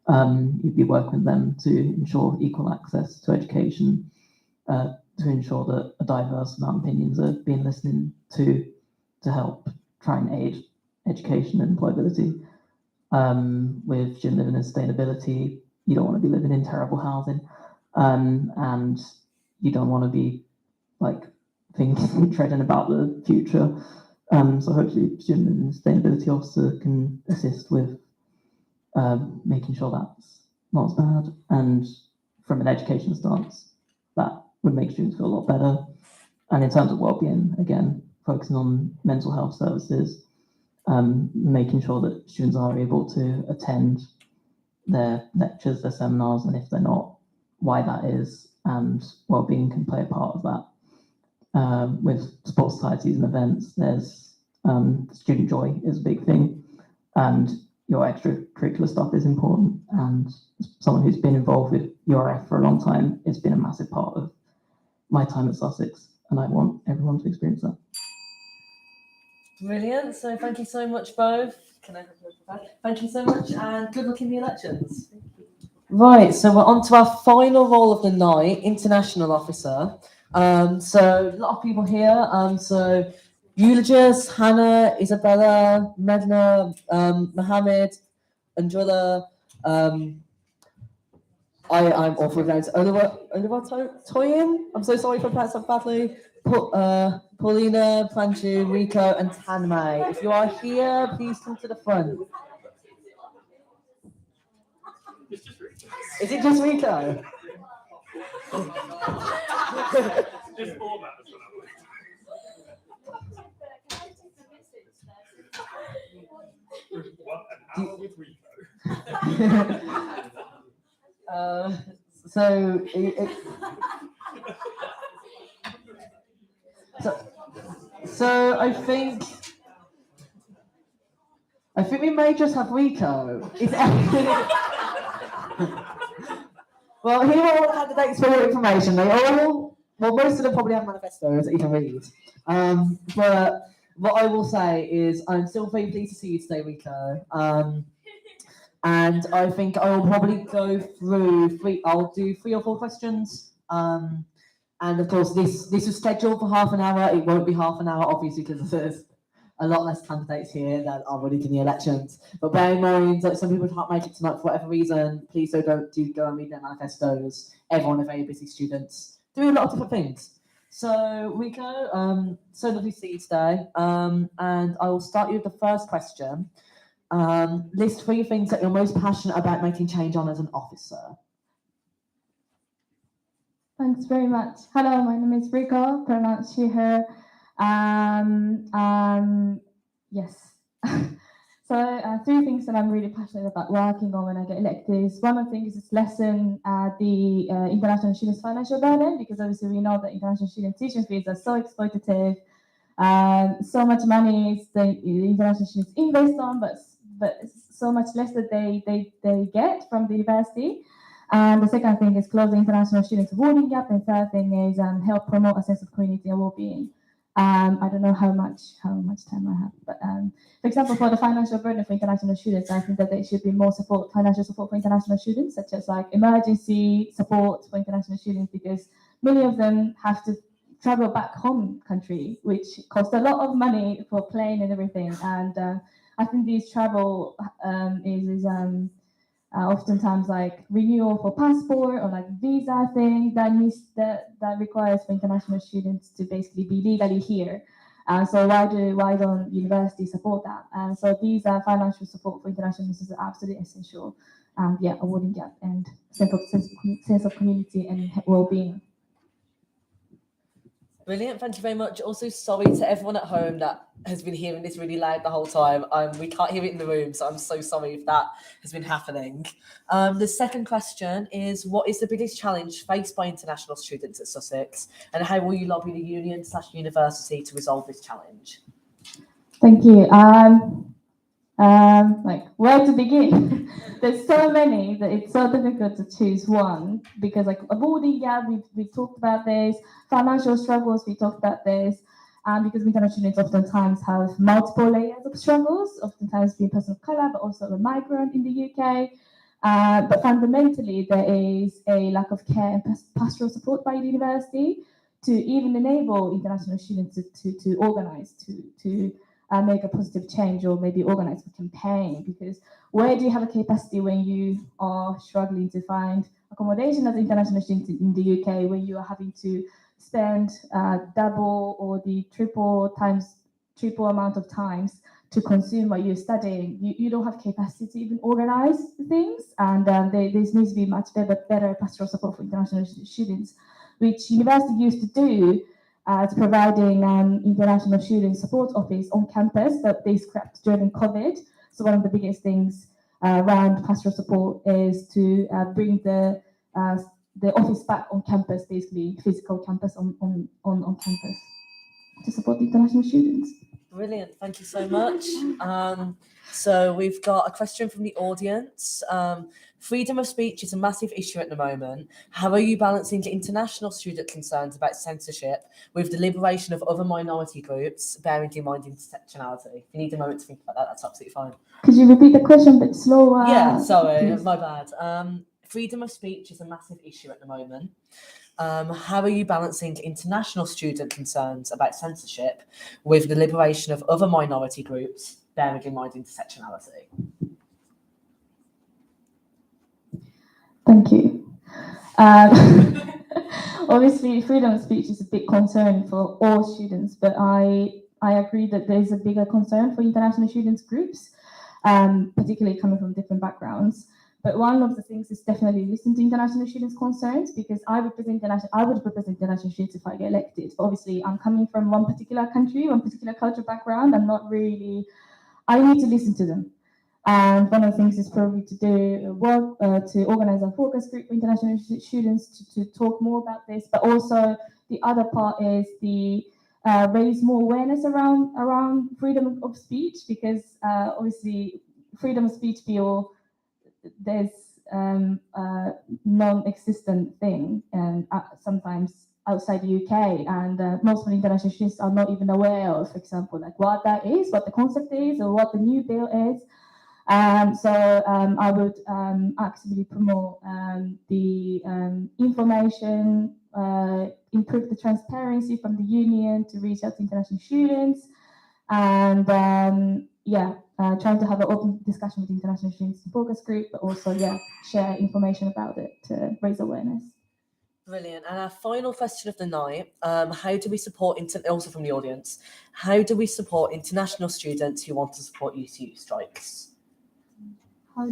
S16: you'd be working with them to ensure equal access to education, to ensure that a diverse amount of opinions are being listened to help try and aid education and employability. With student living and sustainability, you don't want to be living in terrible housing, and you don't want to be like thinking, treading about the future. So hopefully student living and sustainability officer can assist with making sure that's not as bad, and from an education stance, that would make students feel a lot better. And in terms of well-being, again, focusing on mental health services, making sure that students are able to attend their lectures, their seminars, and if they're not, why that is, and well-being can play a part of that. With sports societies and events, there's student joy is a big thing, and your extracurricular stuff is important. And someone who's been involved with URF for a long time, it's been a massive part of my time at Sussex, and I want everyone to experience that.
S4: Brilliant. So thank you so much, both. Thank you so much, and good luck in the elections. Right, so we're on to our final role of the night, international officer. So a lot of people here. So eulogists, Hannah, Isabella, Medna, Mohammed, Andrilla, I'm awful with names. Toyin. I'm so sorry for pronouncing that badly. Paulina, Planju, Rico, and Tanmay. If you are here, please come to the front. Is it just Rico?
S5: Just all that. What an hour with Rico.
S4: So I think we may just have Rico. Well, here are all the candidates for more information. Well, most of them probably have manifestos that you can read. But what I will say is I'm still very pleased to see you today, Rico. And I think I will probably go through I'll do 3 or 4 questions. And of course, this was scheduled for half an hour. It won't be half an hour, obviously, because there's a lot less candidates here that are running in the elections. But bear in mind that some people can't make it tonight for whatever reason. Please don't go and read their manifestos. Everyone are very busy students doing a lot of different things. So Rico, so lovely to see you today. And I will start you with the first question. List 3 things that you're most passionate about making change on as an officer.
S9: Thanks very much. Hello, my name is Rico, pronounced she, her. Yes. So 3 things that I'm really passionate about working on when I get elected is one of the things is lessen the international students' financial burden, because obviously we know that international student tuition fees are so exploitative. So much money the international students invest on, but so much less that they get from the university. And the second thing is close the international students awarding gap. And third thing is help promote a sense of community and well-being. I don't know how much time I have, but for example, for the financial burden for international students, I think that there should be more financial support for international students, such as like emergency support for international students, because many of them have to travel back home country, which costs a lot of money for plane and everything. And I think these travel is oftentimes like renewal for passport or like visa thing that requires for international students to basically be legally here. So why don't universities support that? And so these are financial support for international students are absolutely essential. Awarding gap and sense of community and well-being.
S4: Brilliant, thank you very much. Also, sorry to everyone at home that has been hearing this really loud the whole time. We can't hear it in the room, so I'm so sorry if that has been happening. The second question is, what is the biggest challenge faced by international students at Sussex, and how will you lobby the union/university to resolve this challenge?
S9: Thank you. Like where to begin? There's so many that it's so difficult to choose one, because like awarding gap, we've talked about this, financial struggles, we talked about this, because international students oftentimes have multiple layers of struggles, oftentimes being a person of colour, but also a migrant in the UK. But fundamentally, there is a lack of care and pastoral support by the university to even enable international students to organise, to make a positive change, or maybe organise a campaign, because where do you have a capacity when you are struggling to find accommodation as an international student in the UK, when you are having to spend double or the triple amount of times to consume what you're studying? You don't have capacity to even organise things, and there needs to be much better pastoral support for international students, which university used to do. To providing international student support office on campus that they scrapped during COVID. So one of the biggest things around pastoral support is to bring the office back on campus, basically physical campus on campus, to support the international students.
S4: Brilliant, thank you so much. So we've got a question from the audience. Freedom of speech is a massive issue at the moment. How are you balancing international student concerns about censorship with the liberation of other minority groups, bearing in mind intersectionality? If you need a moment to think about that, that's absolutely fine.
S9: Could you repeat the question a bit slower?
S4: Yeah, sorry,
S9: please?
S4: my bad. Freedom of speech is a massive issue at the moment. How are you balancing international student concerns about censorship with the liberation of other minority groups, bearing in mind intersectionality?
S9: Thank you. Obviously, freedom of speech is a big concern for all students, but I agree that there is a bigger concern for international students groups, particularly coming from different backgrounds. But one of the things is definitely listen to international students' concerns, because I would represent international students if I get elected. But obviously, I'm coming from one particular country, one particular cultural background. I need to listen to them. And one of the things is probably to do work to organize a focus group for international students to talk more about this. But also the other part is the raise more awareness around freedom of speech, because obviously freedom of speech bill, there's a non-existent thing, and sometimes outside the UK, and most of the international students are not even aware of, for example, like what that is, what the concept is, or what the new bill is. So I would actively promote the information, improve the transparency from the union to reach out to international students, and trying to have an open discussion with international students in focus group, but also share information about it to raise awareness.
S18: Brilliant. And our final question of the night, how do we support, also from the audience, how do we support international students who want to support UCU strikes? No,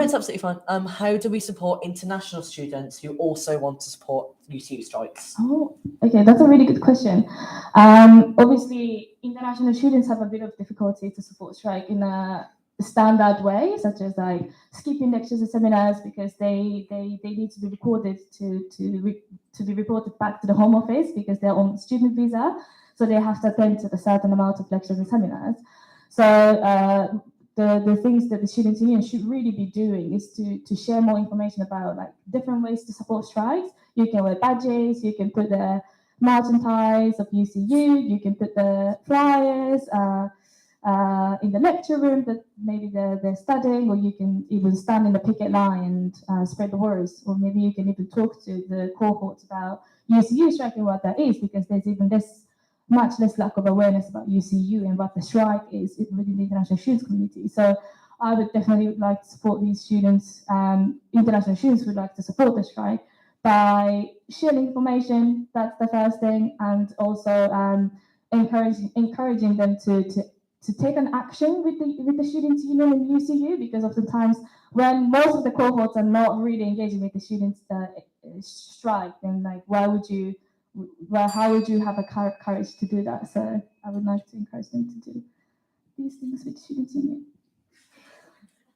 S18: it's absolutely fine. How do we support international students who also want to support UCU strikes?
S9: Oh, okay, that's a really good question. Obviously, international students have a bit of difficulty to support strike in a standard way, such as like skipping lectures and seminars, because they need to be recorded to be reported back to the home office because they're on student visa, so they have to attend to a certain amount of lectures and seminars. So the things that the student union should really be doing is to share more information about like different ways to support strikes. You can wear badges, you can put the merchandise of UCU, you can put the flyers in the lecture room that maybe they're studying, or you can even stand in the picket line and spread the words, or maybe you can even talk to the cohorts about UCU striking, what that is, because there's even much less lack of awareness about UCU and what the strike is within the international students community. So I would definitely like to support these students, international students would like to support the strike by sharing information, that's the first thing, and also encouraging them to take an action with the students union and UCU, because oftentimes when most of the cohorts are not really engaging with the students strike, then like how would you have a courage to do that? So I would like to encourage them to do these things with students union.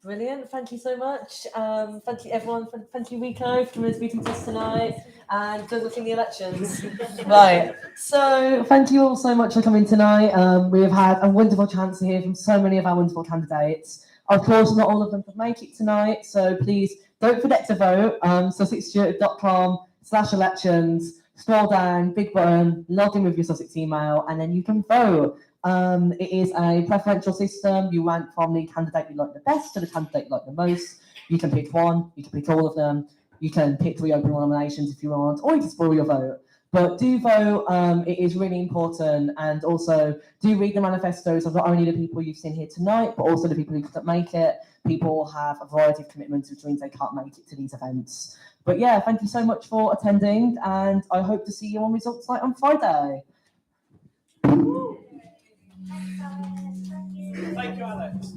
S18: Brilliant, thank you so much. Thank you everyone, thank you Rico for coming to speaking to us tonight, and good luck in the elections.
S4: Right, so thank you all so much for coming tonight. We have had a wonderful chance to hear from so many of our wonderful candidates. Of course, not all of them could make it tonight, so please don't forget to vote. SussexStudent.com/elections. Scroll down, big button, log in with your Sussex email, and then you can vote. It is a preferential system. You rank from the candidate you like the best to the candidate you like the most. You can pick one, you can pick all of them, you can pick 3 open nominations if you want, or you can spoil your vote. But do vote, it is really important, and also do read the manifestos of not only the people you've seen here tonight, but also the people who couldn't make it. People have a variety of commitments, which means they can't make it to these events. But yeah, thank you so much for attending, and I hope to see you on results night on Friday.
S13: Thank you, Alex.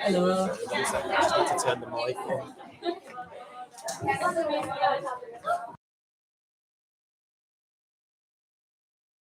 S18: Hello.
S13: To turn the mic on.